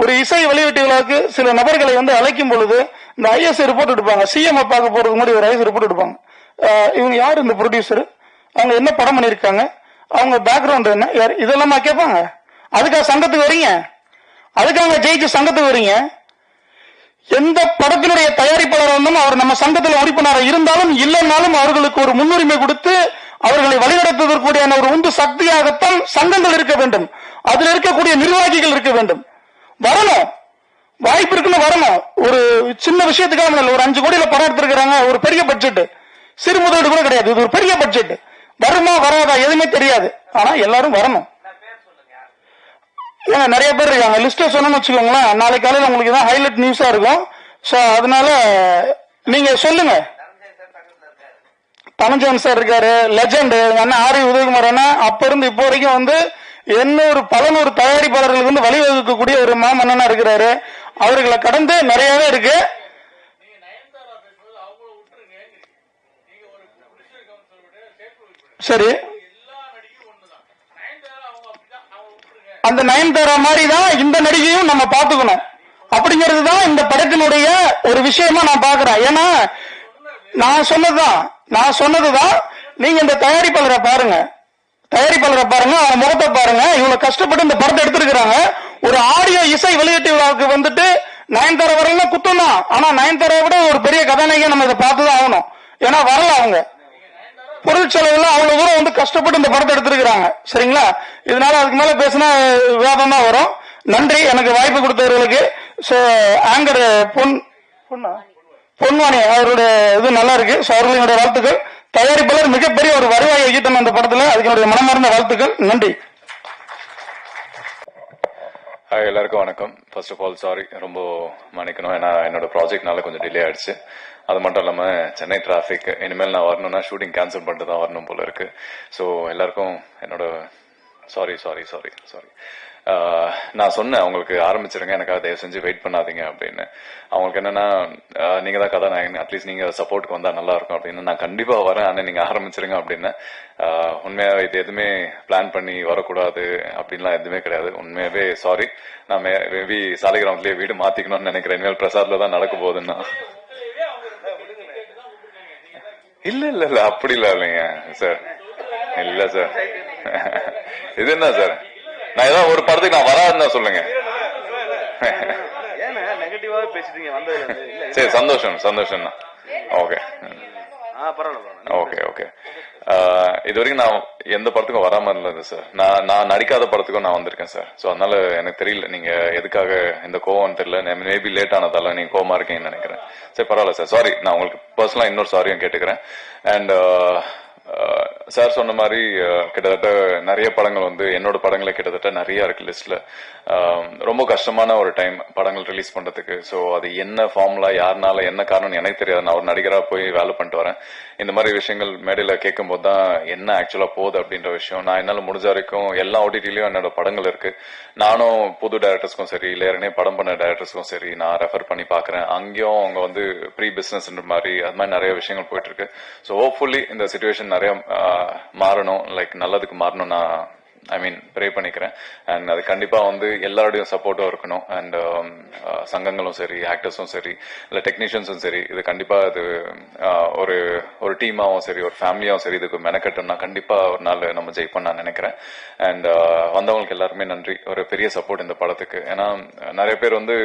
ஒரு இசை வெளியீட்டு விழாவுக்கு சில நபர்களை வந்து அழைக்கும் பொழுது இந்த ஐஎஸ்ஐ ரிப்போர்ட் எடுப்பாங்க. சிஎம் பார்க்க போறதுக்கு முன்னாடி ஒரு ஐஎஸ் ரிப்போர்ட் எடுப்பாங்க. இவங்க யாரு, இந்த ப்ரொடியூசர், அவங்க என்ன படம் பண்ணிருக்காங்க, அவங்க பேக்ரவுண்ட் என்ன, இதெல்லாம் கேட்பாங்க. அதுக்காக சங்கத்துக்கு வரீங்க? அதுக்காக ஜெயிச்சு சங்கத்துக்கு வரீங்க? எந்த படத்தினுடைய தயாரிப்பாளர் வந்தாலும் அவர் நம்ம சங்கத்தில் உறுப்பினராக இருந்தாலும் இல்லைன்னாலும் அவர்களுக்கு ஒரு முன்னுரிமை கொடுத்து அவர்களை வழிநடத்துவதற்குரிய ஒரு உந்து சக்தியாகத்தான் சங்கங்கள் இருக்க வேண்டும். அதில் இருக்கக்கூடிய நிர்வாகிகள் இருக்க வேண்டும். வரணும், வாய்ப்பு இருக்குன்னு வரணும். ஒரு சின்ன விஷயத்துக்காக ஒரு 5 கோடியில படம் எடுத்திருக்கிறாங்க, ஒரு பெரிய பட்ஜெட், சிறு முதலீடு கூட கிடையாது, இது ஒரு பெரிய பட்ஜெட். வருமா வராதா எதுவுமே தெரியாது, ஆனா எல்லாரும் வரணும். ஏன்னா நிறைய பேர் இருக்காங்க, லிஸ்ட் சொன்னு வச்சுக்கோங்களேன், நாளைக்கு காலையில் உங்களுக்கு தான் ஹைலைட் நியூஸா இருக்கும். சோ அதனால நீங்க சொல்லுங்க. தனஞ்சயன் சார் இருக்காரு, லெஜண்ட் அண்ணா ஆர் உதயகுமார் அண்ணா, அப்ப இருந்து இப்போ வரைக்கும் வந்து 11 தயாரிப்பாளர்களுக்கு வந்து வழிவகுக்கக்கூடிய ஒரு மாமன்னனா இருக்கிறாரு. அவர்களை கடந்து நிறையவே இருக்கு. சரி, அந்த நயன்தாரா மாதிரி தான் இந்த நடிகையும் நம்ம பாத்துக்கணும் அப்படிங்கிறது தான் இந்த படத்தினுடைய ஒரு விஷயமா நான் பாக்குறேன். ஏன்னா நான் சொன்னதுதான் நீங்க இந்த தயாரிப்பாளரை பாருங்க, அவங்க முகத்தை பாருங்க. இவ்வளவு கஷ்டப்பட்டு இந்த படத்தை எடுத்திருக்கிறாங்க. ஒரு ஆடியோ இசை வெளியீட்டு விழாவுக்கு வந்துட்டு நயன்தாரா வரலாம் குத்தம் தான். ஆனா நயன்தாரா விட ஒரு பெரிய கதாநாயகி நம்ம இதை பார்த்துதான் ஆகணும். ஏன்னா வரல அவங்க. பொருட்செலவுல அவ்வளவு தூரம் வந்து கஷ்டப்பட்டு இந்த படத்தை எடுத்திருக்கிறாங்க. சரிங்களா? இதனால அதுக்கு மேல பேசினா விவாதம் தான் வரும். நன்றி எனக்கு வாய்ப்பு கொடுத்தவர்களுக்கு. ஆங்கர் பொன்வாணி அவருடைய இது நல்லா இருக்கு. அவர்களுடைய வாழ்த்துக்கள். தயாரிப்பாளர் மிகப்பெரிய ஒரு வருவாயை ஈட்டணும் அந்த படத்துல. அதுக்கு என்னுடைய மனமார்ந்த வாழ்த்துக்கள். நன்றி. ஹாய், எல்லாருக்கும் வணக்கம். ஃபர்ஸ்ட் ஆஃப் ஆல் சாரி, ரொம்ப மன்னிக்கணும். ஏன்னா என்னோட ப்ராஜெக்ட்னால கொஞ்சம் டிலே ஆயிடுச்சு. அது மட்டும் இல்லாம சென்னை டிராபிக், இனிமேல் நான் வரணும்னா ஷூட்டிங் கேன்சல் பண்ணிட்டு தான் வரணும் போல இருக்கு. ஸோ எல்லாருக்கும் என்னோட சாரி. நான் சொன்னேன் அவங்களுக்கு ஆரம்பிச்சிருங்க, எனக்காக தயவு செஞ்சு வெயிட் பண்ணாதீங்க அப்படின்னு. அவங்களுக்கு என்னன்னா நீங்க தான் கதாநாயகன், அட்லீஸ்ட் நீங்க சப்போர்ட்டுக்கு வந்தா நல்லா இருக்கும் அப்படின்னு. நான் கண்டிப்பா வரேன், ஆனா நீங்க ஆரம்பிச்சிருங்க அப்படின்னு. உண்மையாவே இது எதுவுமே பிளான் பண்ணி வரக்கூடாது அப்படின்லாம் எதுவுமே கிடையாது. உண்மையாவே சாரி. நான் மேபி சாலிகிராமத்திலேயே வீடு மாத்திக்கணும்னு நினைக்கிறேன். இனிமேல் பிரசாத்ல தான் நடக்க போகுதுன்னா. இல்ல அப்படி இல்லைங்க சார். இல்ல சார், இது என்ன சார், நான் ஏதாவது ஒரு படத்துக்கு நான் வராதுன்னு சொல்லுங்க. சரி, சந்தோஷம். ஓகே. இது வரைக்கும் நான் எந்த படத்துக்கும் வராம இருந்தது சார். நான் நடிக்காத படத்துக்கும் நான் வந்திருக்கேன் சார். சோ அதனால எனக்கு தெரியல நீங்க எதுக்காக இந்த கோவம் தெரியல. மேபி லேட் ஆனதால நீங்க கோவமா இருக்கீங்கன்னு நினைக்கிறேன். சரி, பரவாயில்ல சார். சாரி, நான் உங்களுக்கு பர்சனலா இன்னொரு சாரியும் கேட்டுக்கிறேன். அண்ட் சார் சொன்ன மாதிரி கிட்டத்தட்ட நிறைய படங்கள் வந்து என்னோட படங்களே கிட்டத்தட்ட நிறைய இருக்கு லிஸ்ட்ல. ரொம்ப கஷ்டமான ஒரு டைம் படங்கள் ரிலீஸ் பண்றதுக்கு. ஸோ அது என்ன ஃபார்முலா, யாருனால, என்ன காரணம் எனக்கு தெரியாது. நான் ஒரு நடிகரா போய் வேலை பண்ணிட்டு வரேன். இந்த மாதிரி விஷயங்கள் மேடையில கேட்கும் போது தான் என்ன ஆக்சுவலா போகுது அப்படின்ற விஷயம். நான் என்னால முடிஞ்ச வரைக்கும் எல்லா ஓடிடிலையும் என்னோட படங்கள் இருக்கு. நானும் புது டைரக்டர்ஸ்க்கும் சரி, இல்ல ஏற்கனவே படம் பண்ண டைரக்டர்ஸ்க்கும் சரி நான் ரெஃபர் பண்ணி பாக்குறேன். அங்கேயும் அவங்க வந்து ப்ரீ பிசினஸ் மாதிரி அது மாதிரி நிறைய விஷயங்கள் போயிட்டு இருக்கு. ஸோ ஹோப்ஃபுல்லி இந்த சிச்சுவேஷன் நிறைய மாறணும், லைக் நல்லதுக்கு மாறணும். நான் ப்ரே பண்ணிக்கிறேன். அண்ட் அது கண்டிப்பா வந்து எல்லாருடைய சப்போர்ட்டும் இருக்கணும். அண்ட் சங்கங்களும் சரி, ஆக்டர்ஸும் சரி, இல்ல டெக்னீஷியன்ஸும் சரி, இது கண்டிப்பா இது ஒரு டீமாவும் சரி, ஒரு ஃபேமிலியாவும் சரி, இதுக்கு மெனக்கட்டோம்னா கண்டிப்பா ஒரு நாள் நம்ம ஜெயிப்போம் நான் நினைக்கிறேன். அண்ட் வந்தவங்களுக்கு எல்லாருமே நன்றி. ஒரு பெரிய சப்போர்ட் இந்த படத்துக்கு. ஏன்னா நிறைய பேர் வந்து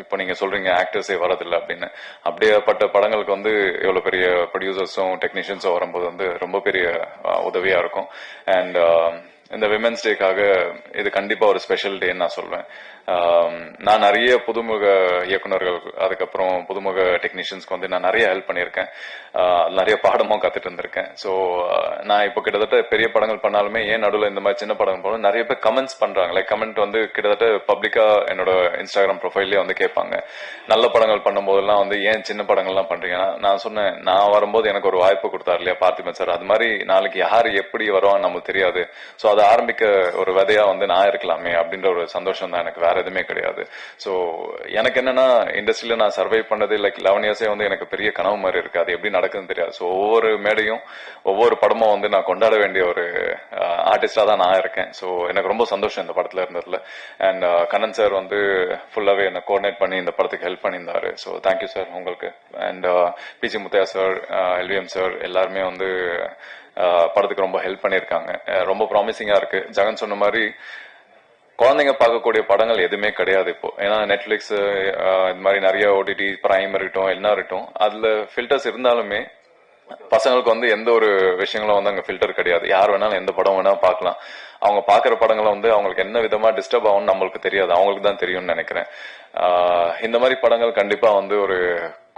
இப்போ நீங்க சொல்றீங்க ஆக்டர்ஸே வரதில்லை அப்படின்னு. அப்படியேப்பட்ட படங்களுக்கு வந்து எவ்வளவு பெரிய ப்ரொடியூசர்ஸும் டெக்னீஷியன்ஸும் வரும்போது வந்து ரொம்ப பெரிய உதவியா இருக்கும். அண்ட் இந்த விமென்ஸ் டேக்காக இது கண்டிப்பா ஒரு ஸ்பெஷல் டேன்னு நான் சொல்வேன். நான் நிறைய புதுமுக இயக்குநர்கள், அதுக்கப்புறம் புதுமுக டெக்னீஷியன்ஸ்க்கு வந்து நான் நிறைய ஹெல்ப் பண்ணியிருக்கேன். நிறைய பாடமும் கத்துட்டு இருந்திருக்கேன். ஸோ நான் இப்போ கிட்டத்தட்ட பெரிய படங்கள் பண்ணாலுமே ஏன் நடுவில் இந்த மாதிரி சின்ன படங்கள் போனாலும் நிறைய பேர் கமெண்ட்ஸ் பண்றாங்க. லைக் கமெண்ட் வந்து கிட்டத்தட்ட பப்ளிக்கா என்னோட இன்ஸ்டாகிராம் ப்ரொஃபைல்லே வந்து கேட்பாங்க. நல்ல படங்கள் பண்ணும் போதெல்லாம் வந்து ஏன் சின்ன படங்கள்லாம் பண்றீங்க. நான் சொன்னேன், நான் வரும்போது எனக்கு ஒரு வாய்ப்பு கொடுத்தாரு இல்லையா பார்த்திபன் சார், அது மாதிரி நாளைக்கு யார் எப்படி வருவான்னு நமக்கு தெரியாது. ஸோ அதை ஆரம்பிக்க ஒரு விதையா வந்து நான் இருக்கலாமே அப்படின்ற ஒரு சந்தோஷம் தான் எனக்கு, வேற எதுவுமே கிடையாது. ஸோ எனக்கு என்னன்னா இண்டஸ்ட்ரியில நான் சர்வை பண்ணது லைக் 11 இயர்ஸே வந்து எனக்கு பெரிய கனவு மாதிரி இருக்கு. அது எப்படி நடக்குதுன்னு தெரியாது. ஸோ ஒவ்வொரு மேடையும் ஒவ்வொரு படமும் வந்து நான் கொண்டாட வேண்டிய ஒரு ஆர்டிஸ்டா தான் நான் இருக்கேன். ஸோ எனக்கு ரொம்ப சந்தோஷம் இந்த படத்துல இருந்ததுல. அண்ட் கண்ணன் சார் வந்து ஃபுல்லாவே என்ன கோஆர்டினேட் பண்ணி இந்த படத்துக்கு ஹெல்ப் பண்ணியிருந்தாரு. ஸோ தேங்க்யூ சார் உங்களுக்கு. And PG Muthaiah sir, LVM sir எல்லாருமே வந்து படத்துக்கு ரொம்ப ஹெல்ப் பண்ணியிருக்காங்க. ரொம்ப ப்ராமிசிங்கா இருக்கு. ஜெகன் சொன்ன மாதிரி குழந்தைங்க பார்க்கக்கூடிய படங்கள் எதுவுமே கிடையாது இப்போ. ஏன்னா நெட்ஃபிளிக்ஸ் இது மாதிரி நிறைய ஓடிடி பிரைம் இருக்கட்டும், என்ன இருக்கட்டும், அதுல ஃபில்டர்ஸ் இருந்தாலுமே பசங்களுக்கு வந்து எந்த ஒரு விஷயங்களும் வந்து அங்க ஃபில்டர் கிடையாது. யார் வேணாலும் எந்த படம் வேணாலும் பார்க்கலாம். அவங்க பாக்குற படங்களை வந்து அவங்களுக்கு என்ன விதமா டிஸ்டர்ப் ஆகும்னு நம்மளுக்கு தெரியாது, அவங்களுக்கு தான் தெரியும்னு நினைக்கிறேன். இந்த மாதிரி படங்கள் கண்டிப்பா வந்து ஒரு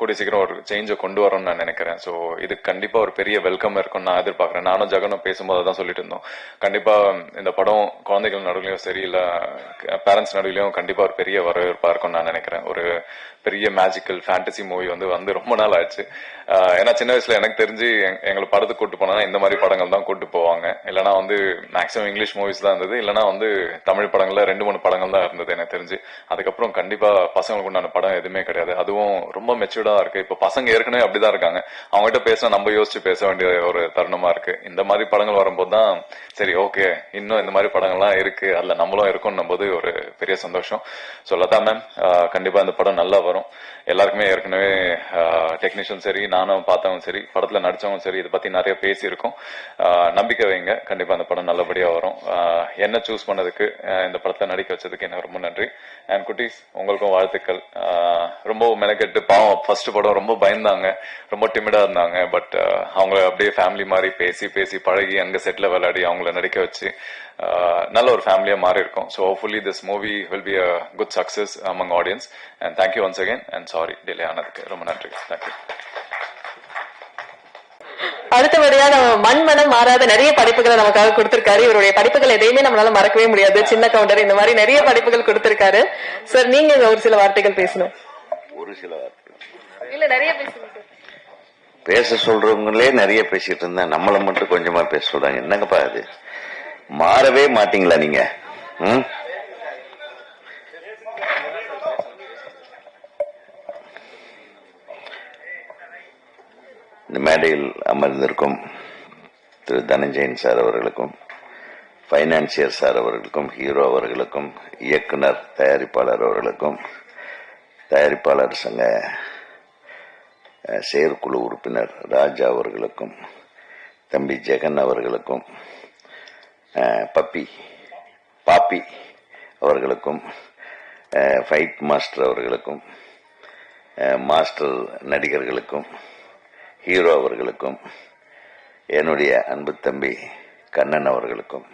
கூடிய சீக்கிரம் ஒரு சேஞ்சை கொண்டு வரும்னு நான் நினைக்கிறேன். ஸோ இது கண்டிப்பா ஒரு பெரிய வெல்கம் இருக்கும்னு நான் எதிர்பார்க்கிறேன். நானும் ஜெகனும் பேசும்போது தான் சொல்லிட்டு இருந்தோம். கண்டிப்பா இந்த படம் குழந்தைகள் நடுவிலையும் சரி, இல்ல பேரண்ட்ஸ் நடுவிலையும் கண்டிப்பா ஒரு பெரிய வரவேற்பா இருக்கும்னு நான் நினைக்கிறேன். ஒரு பெரிய மேஜிக்கல் ஃபேண்டசி மூவி வந்து ரொம்ப நாள் ஆச்சு. ஏன்னா சின்ன வயசுல எனக்கு தெரிஞ்சு எங்களை படத்துக்கு கூட்டு போனா இந்த மாதிரி படங்கள் தான் கூட்டு போவாங்க. இல்லைன்னா வந்து மேக்சிமம் இங்கிலீஷ் மூவிஸ் தான் இருந்தது, இல்லைன்னா வந்து தமிழ் படங்கள்ல 2-3 படங்கள் தான் இருந்தது எனக்கு தெரிஞ்சு. அதுக்கப்புறம் கண்டிப்பா பசங்களுக்கு உண்டான படம் எதுவுமே கிடையாது. அதுவும் ரொம்ப மெச்சூர்டா இருக்கு. இப்ப பசங்க ஏற்கனவே அப்படிதான் இருக்காங்க. அவங்ககிட்ட பேச நம்ம யோசிச்சு பேச வேண்டிய ஒரு தருணமா இருக்கு. இந்த மாதிரி படங்கள் வரும்போது தான் சரி ஓகே, இன்னும் இந்த மாதிரி படங்கள்லாம் இருக்கு, அதுல நம்மளும் இருக்கோம் போது ஒரு பெரிய சந்தோஷம். ஸோ லதா மேம், கண்டிப்பா இந்த படம் நல்லா வரும். எல்லாருக்குமே ஏற்கனவே டெக்னீஷியன் சரி, நானும் பார்த்தவங்க சரி, படத்துல நடிச்சவங்க சரி, இதை பத்தி நிறைய பேசியிருக்கோம். நம்பிக்கை வைங்க, கண்டிப்பா அந்த படம் நல்லபடியா வரும். என்ன சூஸ் பண்ணதுக்கு, இந்த படத்துல நடிக்க வச்சதுக்கு எனக்கு ரொம்ப நன்றி. அண்ட் குட்டீஸ், உங்களுக்கும் வாழ்த்துக்கள். ரொம்ப மெனக்கெட்டு பாவம் ஃபர்ஸ்ட் படம் ரொம்ப பயந்தாங்க, ரொம்ப டிமிடா இருந்தாங்க. பட் அவங்கள அப்படியே ஃபேமிலி மாதிரி பேசி பேசி பழகி அங்க செட்ல விளையாடி அவங்கள நடிக்க வச்சு நல்ல ஒரு ஃபேமிலியா மாறி இருக்கும். So hopefully this movie will be a good success among audience. And thank you once again and sorry delay ஆனதுக்கு. ரொம்ப நன்றி. தேங்க்யூ. அடுத்தபடியா நம்ம மண்மனம் மாறாத நிறைய படைப்புகளை நமக்காக கொடுத்திருக்காரு. இவருடைய படைப்புகள் எதையுமே நம்மளால மறக்கவே முடியாது. சின்ன கவுண்டர் இந்த மாதிரி நிறைய படைப்புகள் கொடுத்திருக்காரு. சார் நீங்க ஒரு சில வார்த்தைகள் பேசணும். ஒரு சில வார்த்தைகள் இல்ல நிறைய பேசணும் சார். பேச சொல்றவங்களே நிறைய பேசிட்டு இருந்தா நம்மள மட்டும் கொஞ்சமா பேச சொல்றாங்க. என்னங்கப்பா அது? மாறவே மாட்டீங்களா நீங்க? இந்த மேடையில் அமர்ந்திருக்கும் திரு தனஞ்சயன் சார் அவர்களுக்கும், பைனான்சியர் சார் அவர்களுக்கும், ஹீரோ அவர்களுக்கும், இயக்குனர் தயாரிப்பாளர் அவர்களுக்கும், தயாரிப்பாளர் சங்க செயற்குழு உறுப்பினர் ராஜா அவர்களுக்கும், தம்பி ஜெகன் அவர்களுக்கும், பாப்பி அவர்களுக்கும், ஃபைட் மாஸ்டர் அவர்களுக்கும், மாஸ்டர் நடிகர்களுக்கும், ஹீரோ அவர்களுக்கும், என்னுடைய அன்பு தம்பி கண்ணன் அவர்களுக்கும்,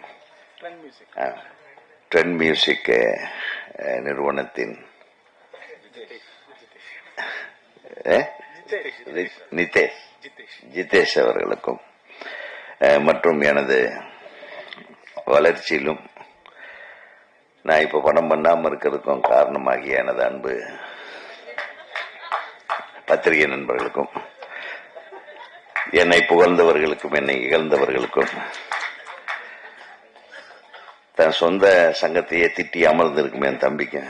ட்ரெண்ட் மியூசிக் நிறுவனத்தின் ஜிதேஷ் அவர்களுக்கும் மற்றும் எனது வளர்ச்சியிலும் நான் இப்ப படம் பண்ணாம இருக்கிறதுக்கும் காரணமாகிய எனது அன்பு பத்திரிகை நண்பர்களுக்கும், என்னை புகழ்ந்தவர்களுக்கும், என்னை இகழ்ந்தவர்களுக்கும், தன் சொந்த சங்கத்தையே திட்டி அமர்ந்திருக்கும் என் தம்பிக்கு,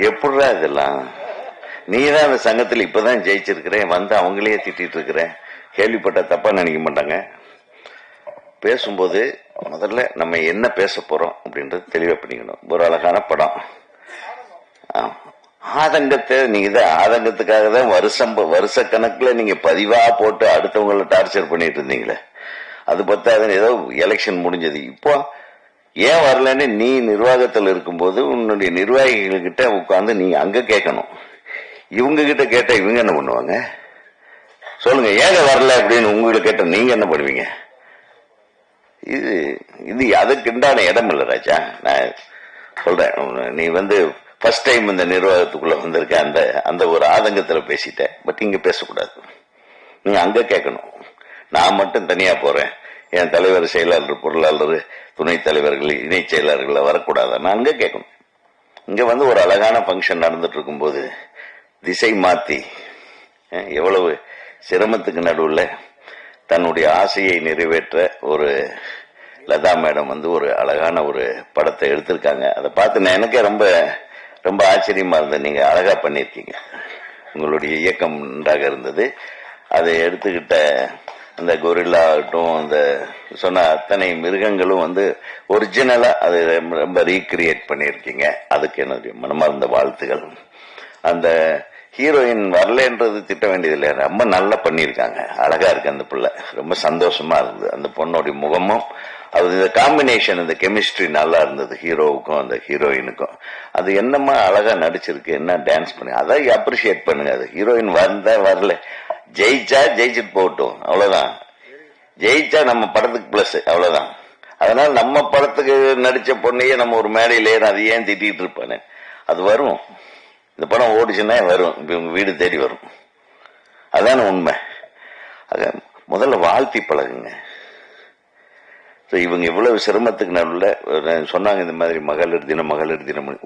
எப்படிடா இதெல்லாம்? நீதான் அந்த சங்கத்தில் இப்பதான் ஜெயிச்சிருக்கிறேன், வந்து அவங்களையே திட்டிட்டு இருக்கிறேன், கேள்விப்பட்ட தப்பா நினைக்க மாட்டாங்க. பேசும்போது முதல்ல நம்ம என்ன பேச போறோம் அப்படின்றது தெளிவா பண்ணிக்கணும். ஒரு அழகான படம், ஆதங்கத்தை நீங்க ஆதங்கத்துக்காக தான் வருஷ கணக்குல நீங்க பதிவா போட்டு அடுத்தவங்களை டார்ச்சர் பண்ணிட்டு இருந்தீங்களே, அது பத்தாத ஏதோ எலெக்ஷன் முடிஞ்சது. இப்போ ஏன் வரலன்னு நீ நிர்வாகத்தில் இருக்கும்போது உன்னுடைய நிர்வாகிகள் கிட்ட உட்கார்ந்து நீ அங்க கேட்கணும். இவங்க கிட்ட கேட்ட இவங்க என்ன பண்ணுவாங்க? சொல்லுங்க, ஏங்க வரல அப்படின்னு உங்களை கேட்ட நீங்க என்ன பண்ணுவீங்க? இது அதுக்குண்டான இடம் இல்லை ராஜா. நான் சொல்றேன், நீ ஃபர்ஸ்ட் டைம் இந்த நிர்வாகத்துக்குள்ள வந்திருக்க, அந்த ஒரு ஆதங்கத்துல பேசிட்டேன். பட் இங்க பேசக்கூடாது, நீங்க அங்க கேட்கணும். நான் மட்டும் தனியா போறேன், என் தலைவர், செயலாளர், பொருளாளர், துணைத் தலைவர்கள், இணை செயலாளர்கள் வரக்கூடாது. நான் அங்க கேட்கணும். இங்க ஒரு அழகான பங்கன் நடந்துட்டு இருக்கும்போது திசை மாத்தி எவ்வளவு சிரமத்துக்கு நடுவில் தன்னுடைய ஆசையை நிறைவேற்ற ஒரு லதா மேடம் ஒரு அழகான ஒரு படத்தை எடுத்திருக்காங்க. அதை பார்த்து நான் எனக்கே ரொம்ப ரொம்ப ஆச்சரியமா இருந்தது. நீங்க அழகா பண்ணிருக்கீங்க, உங்களுடைய இயக்கம் நன்றாக இருந்தது. அதை எடுத்துக்கிட்ட அந்த கொரில்லா ஆகட்டும், அந்த சொன்ன அத்தனை மிருகங்களும் ஒரிஜினலா அது ரொம்ப ரீக்ரியேட் பண்ணிருக்கீங்க. அதுக்கு என்னுடைய மனமார்ந்த வாழ்த்துகள். அந்த ஹீரோயின் வரலன்றது திட்ட வேண்டியதில்லை, ரொம்ப நல்லா பண்ணியிருக்காங்க, அழகா இருக்கு அந்த பிள்ளை, ரொம்ப சந்தோஷமா இருந்தது. அந்த பொண்ணுடைய முகமும் அது இந்த காம்பினேஷன், இந்த கெமிஸ்ட்ரி நல்லா இருந்தது, ஹீரோவுக்கும் அந்த ஹீரோயினுக்கும். அது என்னமா அழகா நடிச்சிருக்கு, என்ன டான்ஸ் பண்ணி, அதை அப்ரிஷியேட் பண்ணுங்க. அது ஹீரோயின் வரல, ஜெயிச்சிட்டு போகட்டும், அவ்வளவுதான். ஜெயிச்சா நம்ம படத்துக்கு பிளஸ், அவ்வளவுதான். அதனால நம்ம படத்துக்கு நடிச்ச பொண்ணையே நம்ம ஒரு மேடையில அது ஏன் திட்டிட்டு இருப்பானு, அது வரும். இந்த படம் ஓடிச்சுன்னா வரும், இவங்க வீடு தேடி வரும். அதான உண்மை. முதல்ல வாழ்த்தி பழகுங்க. இவங்க இவ்வளவு சிரமத்துக்கு நடுவில் சொன்னாங்க இந்த மாதிரி மகளிர் தினம்,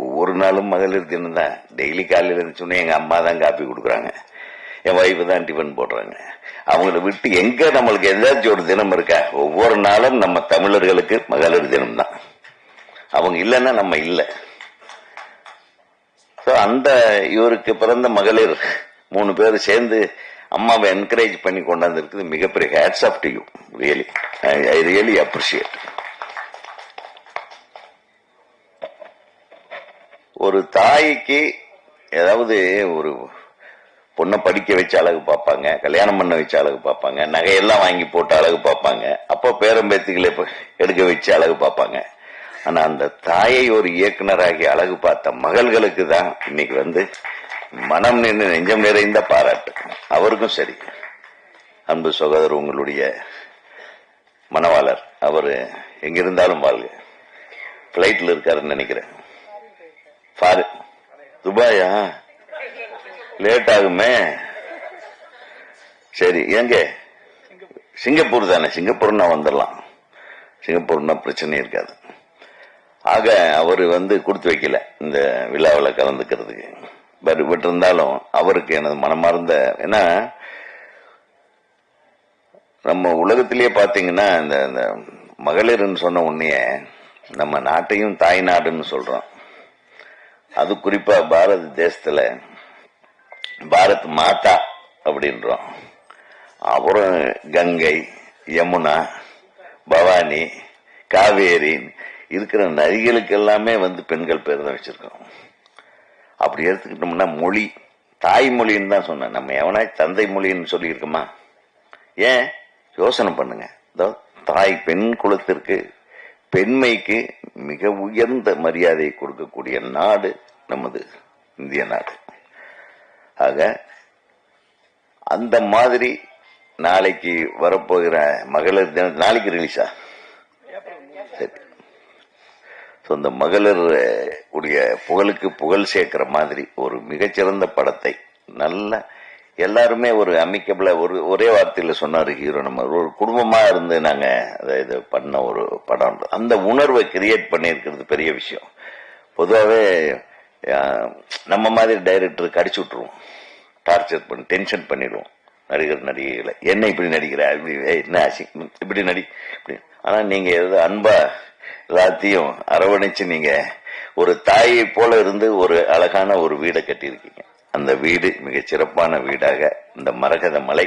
ஒவ்வொரு நாளும் மகளிர் தினம் தான். டெய்லி காலையில் இருந்துச்சுன்னா எங்க அம்மா தான் காப்பி கொடுக்குறாங்க, என் வைஃப் தான் டிஃபன் போடுறாங்க. அவங்கள விட்டு எங்க நம்மளுக்கு ஏதாச்சும் ஒரு தினம் இருக்கா? ஒவ்வொரு நாளும் நம்ம தமிழர்களுக்கு மகளிர் தினம் தான். அவங்க இல்லைன்னா நம்ம இல்லை. அந்த இவருக்கு பிறந்த மகளிர் 3 பேர் சேர்ந்து அம்மாவை என்கரேஜ் பண்ணி கொண்டாந்து இருக்குது. மிகப்பெரிய hats off to you. Really I really appreciate. ஒரு தாய்க்கு ஏதாவது ஒரு பொண்ணை படிக்க வச்சு அழகு பார்ப்பாங்க, கல்யாணம் பண்ண வச்சு அழகு பார்ப்பாங்க, நகையெல்லாம் வாங்கி போட்டு அழகு பார்ப்பாங்க, அப்போ பேரம்பேத்திகளை எடுக்க வச்சு அழகு பார்ப்பாங்க. ஆனா அந்த தாயை ஒரு இயக்குனராகி அழகு பார்த்த மகள்களுக்கு தான் இன்னைக்கு வந்து மனம் நின்று நெஞ்சம் நிறைந்த பாராட்டு. அவருக்கும் சரி, அன்பு சகோதரர் உங்களுடைய மணவாளர், அவரு எங்கிருந்தாலும் வாழ்க. பிளைட்ல இருக்காருன்னு நினைக்கிறேன். துபாயா? லேட் ஆகுமே. சரி, எங்க? சிங்கப்பூர் தானே. சிங்கப்பூர்னா வந்துடலாம். சிங்கப்பூர்னா பிரச்சனை இருக்காது. ஆக அவரு வந்து கொடுத்து வைக்கல இந்த விழாவில் கலந்துக்கிறதுக்கு. பட் இருந்தாலும் அவருக்கு எனது மனமார்ந்த, ஏன்னா நம்ம உலகத்திலேயே பாத்தீங்கன்னா இந்த மகளிர்னு சொன்ன உடனே நம்ம நாட்டையும் தாய் நாடுன்னு சொல்றோம். அது குறிப்பா பாரத தேசத்துல பாரத் மாதா அப்படின்றோம். அப்புறம் கங்கை, யமுனா, பவானி, காவேரி இருக்கிற நதிகளுக்கு எல்லாமே வந்து பெண்கள் பேர் தான் வச்சிருக்கோம். அப்படி எடுத்துக்கிட்டோம்னா மொழி, தாய்மொழின்னு தான் சொன்னேன். நம்ம எவனா தந்தை மொழின்னு சொல்லியிருக்கோமா? ஏன் யோசனை பண்ணுங்க. தாய் பெண் குலத்திற்கு, பெண்மைக்கு மிக உயர்ந்த மரியாதை கொடுக்கக்கூடிய நாடு நமது இந்திய நாடு. ஆக அந்த மாதிரி நாளைக்கு வரப்போகிற மகளிர் தினம், நாளைக்கு ரிலீஸா? சரி. இந்த மகளிர் உடைய புகழுக்கு புகழ் சேர்க்கிற மாதிரி ஒரு மிகச்சிறந்த படத்தை, நல்ல எல்லாருமே ஒரு அமிக்கபிளா ஒரே வார்த்தையில சொன்னாரு ஹீரோ. நம்ம ஒரு குடும்பமா இருந்து நாங்க இது பண்ண ஒரு படம். அந்த உணர்வை கிரியேட் பண்ணியிருக்கிறது பெரிய விஷயம். பொதுவாகவே நம்ம மாதிரி டைரக்டருக்கு அடிச்சு விட்டுருவோம், டார்ச்சர் பண்ணி டென்ஷன் பண்ணிடுவோம் நடிகர் நடிகைகளை. என்ன இப்படி நடிக்கிற, என்ன இப்படி நடி இப்படி. ஆனா நீங்க எது அன்பா எல்லாத்தையும் அரவணைச்சு நீங்க ஒரு தாயை போல இருந்து ஒரு அழகான ஒரு வீடை கட்டியிருக்கீங்க. அந்த வீடு மிக சிறப்பான வீடாக இந்த மரகத மலை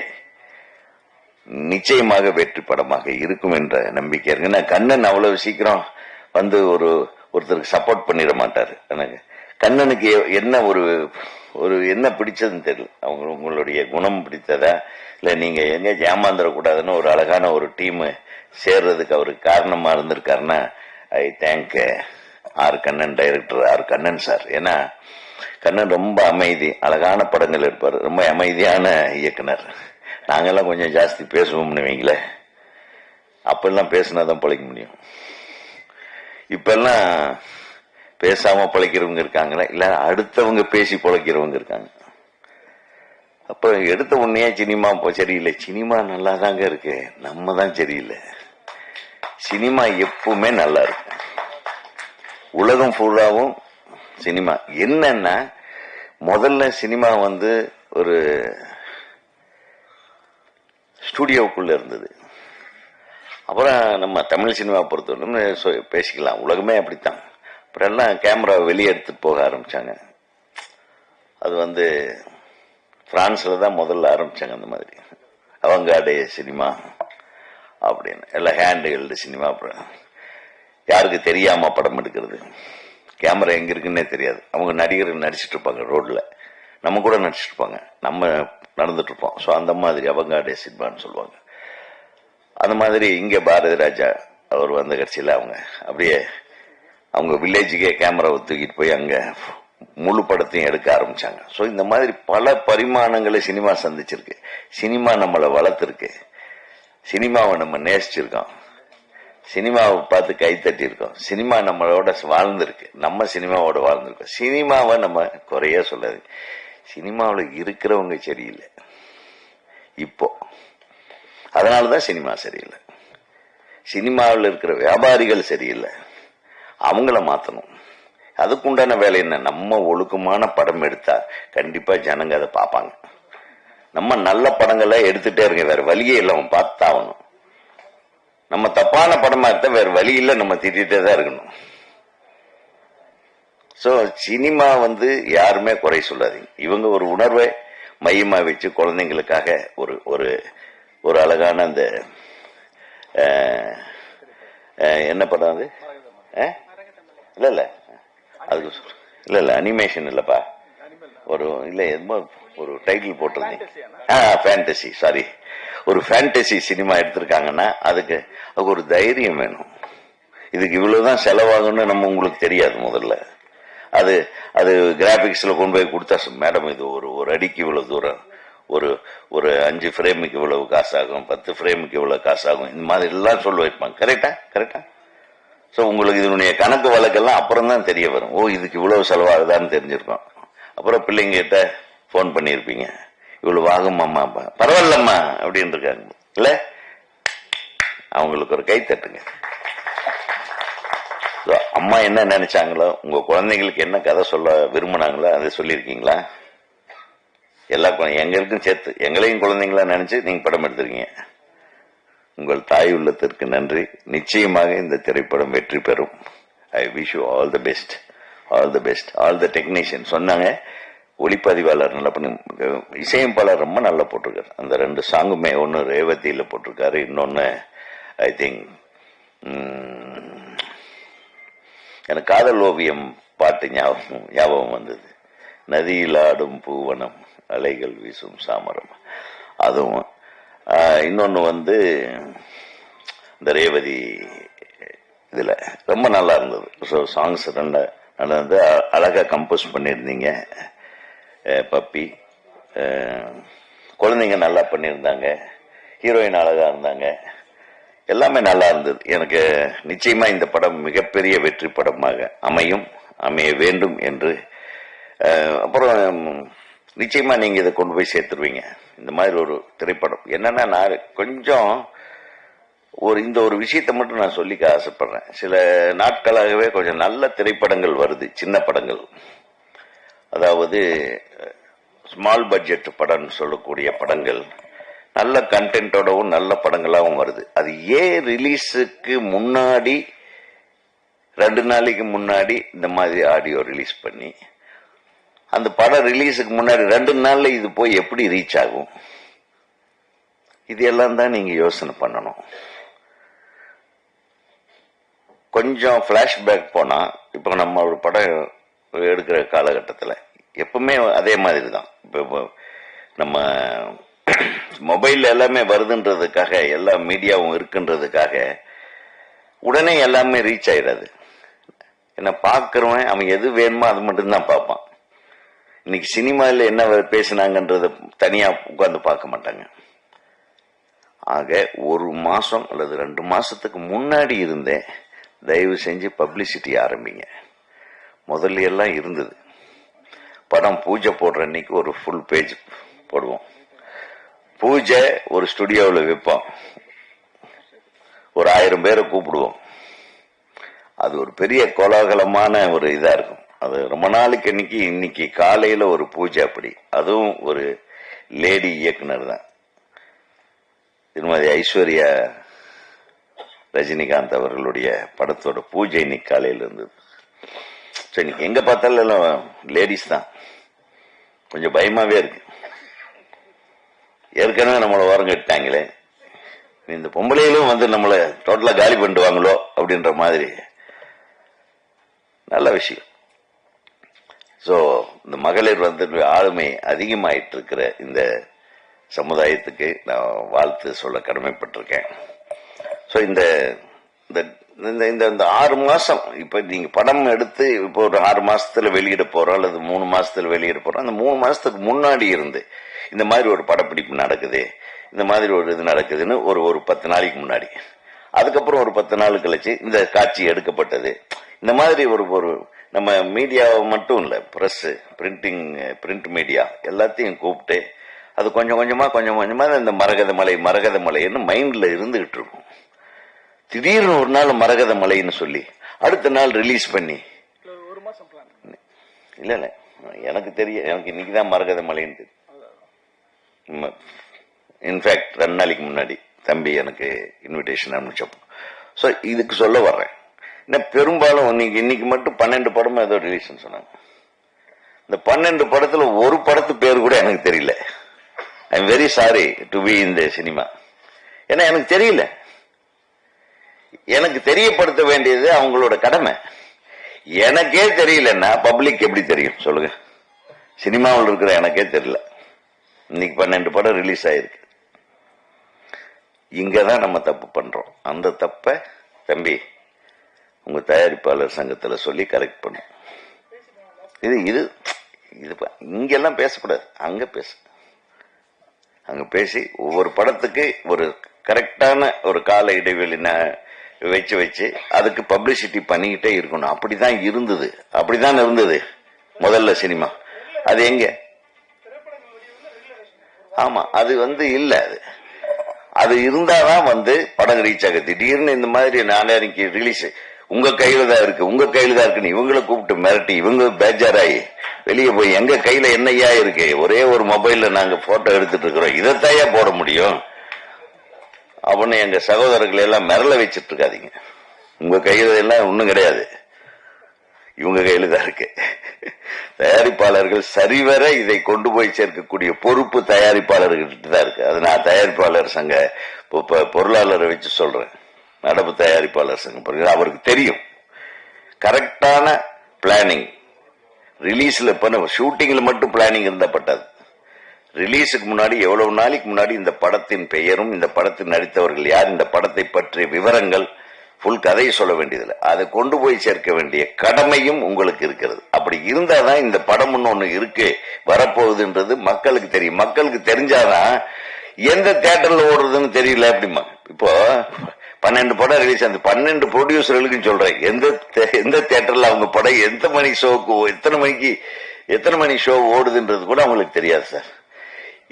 நிச்சயமாக வெற்றி படமாக இருக்கும் என்ற நம்பிக்கை இருக்கு. ஏன்னா கண்ணன் அவ்வளவு சீக்கிரம் வந்து ஒருத்தருக்கு சப்போர்ட் பண்ணிட மாட்டாரு. எனக்கு கண்ணனுக்கு என்ன ஒரு என்ன பிடிச்சதுன்னு தெரியல. உங்களுடைய குணம் பிடித்ததா, இல்ல நீங்க எங்க ஏமாந்துடக்கூடாதுன்னு ஒரு அழகான ஒரு டீம் சேர்றதுக்கு அவருக்கு காரணமா இருந்திருக்காருன்னா I thank R Kannan, director R Kannan sir. ஏன்னா கண்ணன் ரொம்ப அமைதி, அழகான படங்கள் எடுப்பார், ரொம்ப அமைதியான இயக்குனர். நாங்கெல்லாம் கொஞ்சம் ஜாஸ்தி பேசுவோம்னு வைங்கள. அப்பெல்லாம் பேசினாதான் பிழைக்க முடியும். இப்பெல்லாம் பேசாம பிழைக்கிறவங்க இருக்காங்களா, இல்ல அடுத்தவங்க பேசி பிழைக்கிறவங்க இருக்காங்க. அப்ப எடுத்த உடனே சினிமா சரியில்லை. சினிமா நல்லா தாங்க இருக்கு, நம்ம தான் சரியில்லை. சினிமா எப்பவுமே நல்லா இருக்கு. உலகம் பூராவும் சினிமா என்னன்னா, முதல்ல சினிமா வந்து ஒரு ஸ்டுடியோவுக்குள்ள இருந்தது. அப்புறம் நம்ம தமிழ் சினிமா பொறுத்தவரை பேசிக்கலாம், உலகமே அப்படித்தான். அப்புறம் எல்லாம் கேமரா வெளியே எடுத்துட்டு போக ஆரம்பிச்சாங்க. அது வந்து பிரான்ஸ்ல தான் முதல்ல ஆரம்பிச்சாங்க அந்த மாதிரி அவங்காடே சினிமா அப்படின்னு. எல்லாம் ஹேண்ட் ஹெல்டு சினிமா. அப்புறம் யாருக்கு தெரியாம படம் எடுக்கிறது, கேமரா எங்க இருக்குன்னே தெரியாது. அவங்க நடிகர்கள் நடிச்சிட்டு இருப்பாங்க ரோட்ல, நம்ம கூட நடிச்சிட்டு இருப்பாங்க, நம்ம நடந்துட்டு இருப்போம். ஸோ அந்த மாதிரி அவங்காடே சினிமான்னு சொல்லுவாங்க. அந்த மாதிரி இங்க பாரதி ராஜா அவர் வந்த கட்சியில் அவங்க அப்படியே அவங்க வில்லேஜுக்கே கேமராவை தூக்கிட்டு போய் அங்க முழு படத்தையும் எடுக்க ஆரம்பிச்சாங்க. ஸோ இந்த மாதிரி பல பரிமாணங்களை சினிமா சந்திச்சிருக்கு. சினிமா நம்மளை வளர்த்துருக்கு, சினிமாவை நம்ம நேசிச்சிருக்கோம், சினிமாவை பார்த்து கைத்தட்டி இருக்கோம், சினிமா நம்மளோட வாழ்ந்திருக்கு, நம்ம சினிமாவோட வாழ்ந்திருக்கோம். சினிமாவை நம்ம குறைய சொல்லாது. சினிமாவில் இருக்கிறவங்க சரியில்லை இப்போ, அதனாலதான் சினிமா சரியில்லை. சினிமாவில் இருக்கிற வியாபாரிகள் சரியில்லை, அவங்கள மாத்தணும். அதுக்குண்டான வேலை என்ன? நம்ம ஒழுக்கமான படம் எடுத்தா கண்டிப்பா ஜனங்க அதை பார்ப்பாங்க. நம்ம நல்ல படங்களை எடுத்துட்டே இருக்க, வேற வழியே இல்லை, அவன் பார்த்தாகணும். நம்ம தப்பான படமா எடுத்தா வேற வழி இல்லை, நம்ம திட்டிகிட்டே தான் இருக்கணும். சோ சினிமா வந்து யாருமே குறை சொல்லாதீங்க. இவங்க ஒரு உணர்வை மையமா வச்சு குழந்தைங்களுக்காக ஒரு ஒரு ஒரு அழகான அந்த என்ன படம் அது? இல்ல அதுக்கு இல்ல அனிமேஷன் இல்லப்பா, ஒரு இல்ல எதுமோ ஒரு டைட்டில் போட்டிருந்தீங்க. ஃபேண்டசி, சாரி, ஒரு ஃபேண்டசி சினிமா எடுத்திருக்காங்கன்னா அதுக்கு ஒரு தைரியம் வேணும். இதுக்கு இவ்வளவுதான் செலவாகும்னு நம்ம உங்களுக்கு தெரியாது முதல்ல. அது அது கிராபிக்ஸ்ல கொண்டு போய் கொடுத்தா, மேடம் இது ஒரு அடிக்கு இவ்வளவு தூரம், ஒரு 5 ஃப்ரேமுக்கு இவ்வளவு காசாகும், 10 ஃப்ரேமுக்கு இவ்வளவு காசாகும், இந்த மாதிரி எல்லாம் சொல்ல வைப்பாங்க. கரெக்டா? ஸோ உங்களுக்கு இதனுடைய கணக்கு வழக்கெல்லாம் அப்புறம் தான் தெரிய வரும். ஓ, இதுக்கு இவ்வளவு செலவாகுதான்னு தெரிஞ்சிருக்கோம். அப்புறம் பிள்ளைங்கிட்ட போன் பண்ணியிருப்பீங்க, இவ்வளவு ஆகுமாம்மா, பரவாயில்லம்மா அப்படின்னு இருக்காங்க இல்ல, அவங்களுக்கு ஒரு கை தட்டுங்க. அம்மா என்ன நினைச்சாங்களோ, உங்க குழந்தைங்களுக்கு என்ன கதை சொல்ல விரும்பினாங்களோ அதை சொல்லியிருக்கீங்களா? எல்லா எங்களுக்கும் சேர்த்து எங்களையும் குழந்தைங்களா நினைச்சு நீங்க படம் எடுத்திருக்கீங்க. உங்கள் தாய் உள்ளத்திற்கு நன்றி. நிச்சயமாக இந்த திரைப்படம் வெற்றி பெறும். I wish you all the best, all the best, all the technician. சொன்னாங்க ஒளிப்பதிவாளர் நல்லா பண்ணி, இசையமைப்பாளர் ரொம்ப நல்லா போட்டிருக்காரு. அந்த 2 சாங்குமே, ஒன்னு ரேவதியில போட்டிருக்காரு, இன்னொன்னு ஐ திங்க் எனக்கு காதல் ஓவியம் பாட்டு ஞாபகம் வந்தது. நதியில் ஆடும் பூவனம், அலைகள் வீசும் சாமரம், அதுவும். இன்னொன்னு வந்து இந்த ரேவதி இதுல ரொம்ப நல்லா இருந்தது. ஸோ சாங்ஸ் நல்லா இருந்து அழகா கம்போஸ் பண்ணியிருந்தீங்க. பப்பி, குழந்தைங்க நல்லா பண்ணியிருந்தாங்க, ஹீரோயின் அழகா இருந்தாங்க, எல்லாமே நல்லா இருந்தது. எனக்கு நிச்சயமா இந்த படம் மிகப்பெரிய வெற்றி படமாக அமைய வேண்டும் என்று. அப்புறம் நிச்சயமா நீங்க இதை கொண்டு போய் சேர்த்துருவீங்க. இந்த மாதிரி ஒரு திரைப்படம் என்னன்னா, நான் கொஞ்சம் இந்த ஒரு விஷயத்தை மட்டும் நான் சொல்லிக்க ஆசைப்படுறேன். சில நாட்களாகவே கொஞ்சம் நல்ல திரைப்படங்கள் வருது, சின்ன படங்கள், அதாவது ஸ்மால் பட்ஜெட் படம் சொல்லக்கூடிய படங்கள் நல்ல கண்டென்ட்டோடவும் நல்ல படங்களாகவும் வருது. அது ஏன் ரிலீஸுக்கு முன்னாடி 2 நாளைக்கு முன்னாடி இந்த மாதிரி ஆடியோ ரிலீஸ் பண்ணி, அந்த படம் ரிலீஸுக்கு முன்னாடி 2 நாள்ல இது போய் எப்படி ரீச் ஆகும்? இது எல்லாம் தான் நீங்க யோசனை பண்ணணும். கொஞ்சம் பிளாஷ்பேக் போனா, இப்ப நம்ம ஒரு படம் எடுக்கிற காலகட்டத்தில் எப்பவுமே அதே மாதிரி தான். இப்போ நம்ம மொபைல் எல்லாமே வருதுன்றதுக்காக, எல்லா மீடியாவும் இருக்குன்றதுக்காக உடனே எல்லாமே ரீச் ஆயிடாது. என்ன பாக்குறவன் அவன் எது வேணுமோ அது மட்டும்தான் பார்ப்பான். இன்னைக்கு சினிமாவில் என்ன பேசினாங்கன்றத தனியா உட்கார்ந்து பார்க்க மாட்டாங்க. ஆக 1 மாசம் அல்லது 2 மாசத்துக்கு முன்னாடி இருந்தே தயவு செஞ்சு பப்ளிசிட்டி ஆரம்பிங்க. முதல்ல எல்லாம் இருந்தது, படம் பூஜை போடுற அன்னைக்கு ஒரு ஃபுல் பேஜ் போடுவோம். பூஜை ஒரு ஸ்டுடியோவில் வைப்போம், ஒரு 1000 பேரை கூப்பிடுவோம். அது ஒரு பெரிய கோலாகலமான ஒரு இதா இருக்கும். அது ரொம்ப நாளைக்கு இன்னைக்கு காலையில ஒரு பூஜை, அப்படி அதுவும் ஒரு லேடி இயக்குனர் தான், திருமதி ஐஸ்வர்யா ரஜினிகாந்த் அவர்களுடைய படத்தோட பூஜை இன்னைக்கு காலையில இருந்தது. இன்னைக்கு எங்க பார்த்தாலும் எல்லாம் லேடிஸ் தான். கொஞ்சம் பயமாவே இருக்கு. ஏற்கனவே நம்மளை ஓரம் கட்டாங்களே, இந்த பொம்பளையிலும் வந்து நம்மளை டோட்டலா காலி பண்ணிடுவாங்களோ அப்படின்ற மாதிரி. நல்ல விஷயம். சோ இந்த மகளிர் வந்து ஆளுமை அதிகமாயிட்டு இருக்கிற இந்த சமுதாயத்துக்கு நான் வாழ்த்து சொல்ல கடமைப்பட்டிருக்கேன். ஸோ இந்த 6 மாசம், இப்ப நீங்க படம் எடுத்து இப்போ ஒரு 6 மாசத்துல வெளியிட போறோம் அல்லது 3 மாசத்துல வெளியிட போறோம். அந்த 3 மாசத்துக்கு முன்னாடி இருந்து இந்த மாதிரி ஒரு படப்பிடிப்பு நடக்குது, இந்த மாதிரி ஒரு இது நடக்குதுன்னு ஒரு 10 நாளைக்கு முன்னாடி, அதுக்கப்புறம் ஒரு 10 நாள் கழிச்சு இந்த காட்சி எடுக்கப்பட்டது. இந்த மாதிரி ஒரு நம்ம மீடியாவை மட்டும் இல்ல, பிரஸ், பிரிண்ட் மீடியா எல்லாத்தையும் கூப்பிட்டு அது கொஞ்சம் கொஞ்சமா இந்த மரகத மலைன்னு மைண்ட்ல இருந்துகிட்டு இருக்கும். திடீர்னு ஒரு நாள் மரகத மலைன்னு சொல்லி அடுத்த நாள் ரிலீஸ் பண்ணி, இல்ல எனக்கு தெரியும், எனக்கு இன்னைக்குதான் மரகத மலைன்னு தெரியும். இன்ஃபேக்ட் 2 நாளைக்கு முன்னாடி தம்பி எனக்கு இன்விடேஷன் அனுப்பிச்சப்போ. ஸோ இதுக்கு சொல்ல வர்றேன், பெரும்பாலும் இன்னைக்கு மட்டும் 12 படமும் ஏதோ ரிலீஸ் சொன்னாங்க. இந்த 12 படத்துல ஒரு படத்து பேர் கூட எனக்கு தெரியல. I am very sorry to be in the cinema. ஏன்னா எனக்கு தெரியல. எனக்கு தெரியப்படுத்த வேண்டியது அவங்களோட கடமை. எனக்கே தெரியலன்னா பப்ளிக் எப்படி தெரியும் சொல்லுங்க? சினிமாவில் இருக்கிற எனக்கே தெரியல. இன்னைக்கு 12 படம் ரிலீஸ் ஆயிருக்கு. இங்கதான் நம்ம தப்பு பண்றோம். அந்த தப்ப தம்பி உங்க தயாரிப்பாளர் சங்கத்துல சொல்லி கரெக்ட் பண்ணும். இது இது இது இங்கெல்லாம் பேசக்கூடாது, அங்க பேசு. அங்க பேசி ஒவ்வொரு படத்துக்கு ஒரு கரெக்டான ஒரு கால இடைவெளி வச்சு அதுக்கு பப்ளிசிட்டி பண்ணிக்கிட்டே இருக்கணும். அப்படிதான் இருந்தது முதல்ல சினிமா. அது எங்க? ஆமா, அது இல்ல. அது இருந்தாதான் படம் ரீச் ஆக. திடீர்னு இந்த மாதிரி நாளைக்கு ரிலீஸ் உங்க கையில தான் இருக்குன்னு இவங்களை கூப்பிட்டு மிரட்டி இவங்க பேஜாராயி வெளியே போய் எங்க கையில என்னையா இருக்கு, ஒரே ஒரு மொபைல்ல நாங்க போட்டோ எடுத்துட்டு இருக்கிறோம், இதைத்தாயா போட முடியும் அப்படின்னு எங்க சகோதரர்களை எல்லாம் மிரள வச்சிட்டு இருக்காதீங்க. உங்க கையில எல்லாம் ஒண்ணும் கிடையாது, இவங்க கையில தான் இருக்கு. தயாரிப்பாளர்கள் சரிவர இதை கொண்டு போய் சேர்க்கக்கூடிய பொறுப்பு தயாரிப்பாளர்கிட்ட தான் இருக்கு. அது நான் தயாரிப்பாளர் சங்க பொருளாளரை வச்சு சொல்றேன். நடப்பு தயாரிப்பாளர் சங்கம் அவருக்கு தெரியும் கரெக்டான பிளானிங். ரிலீஸ்ல ஷூட்டிங்ல மட்டும் பிளானிங் இருந்தா பட்டாது. ரிலீஸுக்கு முன்னாடி எவ்வளவு நாளைக்கு முன்னாடி இந்த படத்தின் பெயரும் இந்த படத்தில் நடித்தவர்கள் யார், இந்த படத்தை பற்றிய விவரங்கள், ஃபுல் கதையை சொல்ல வேண்டியதில்லை, அதை கொண்டு போய் சேர்க்க வேண்டிய கடமையும் உங்களுக்கு இருக்கிறது. அப்படி இருந்தாதான் இந்த படம் ஒண்ணு இருக்கு வரப்போகுதுன்றது மக்களுக்கு தெரியும். மக்களுக்கு தெரிஞ்சாதான் எந்த தியேட்டர்ல ஓடுறதுன்னு தெரியல. அப்படிமா இப்போ 12 படம் ரிலீஸ் ஆகுது, 12 ப்ரொடியூசர்களுக்கும் சொல்றேன், எந்த தியேட்டர்ல அவங்க படம் எந்த மணி ஷோக்கு எத்தனை மணி ஷோ ஓடுதுன்றது கூட அவங்களுக்கு தெரியாது சார்.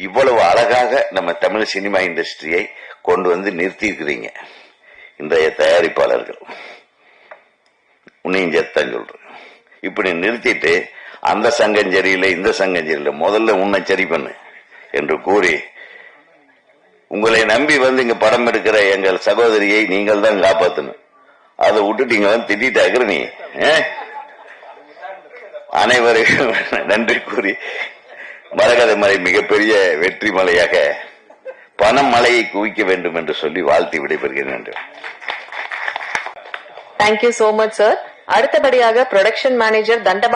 இவ்வளவு அழகாக நம்ம தமிழ் சினிமா இண்டஸ்ட்ரியை கொண்டு நிறுத்தி இருக்கிறீங்க இன்றைய தயாரிப்பாளர்கள். உன்னையும் சேர்த்தான் சொல்றேன். இப்படி நிறுத்திட்டு அந்த சங்கம் சரியில்லை இந்த சங்கம் சரியில்லை, முதல்ல உன்னை சரி பண்ணு என்று கூறி உங்களை நம்பி இங்க படம் எடுக்கிற எங்கள் சகோதரியை நீங்கள் தான் காப்பாற்றணும். அதை விட்டுட்டீங்க திட்டாக்குற நீ. அனைவரையும் நன்றி கூறி மரகத மலை மிகப்பெரிய வெற்றி மலையாக பணம் மலையை குவிக்க வேண்டும் என்று சொல்லி வாழ்த்தி விடைபெறுகிறேன். Thank you so much sir. அடுத்தபடியாக ப்ரொடக்ஷன் மேனேஜர் தண்டபா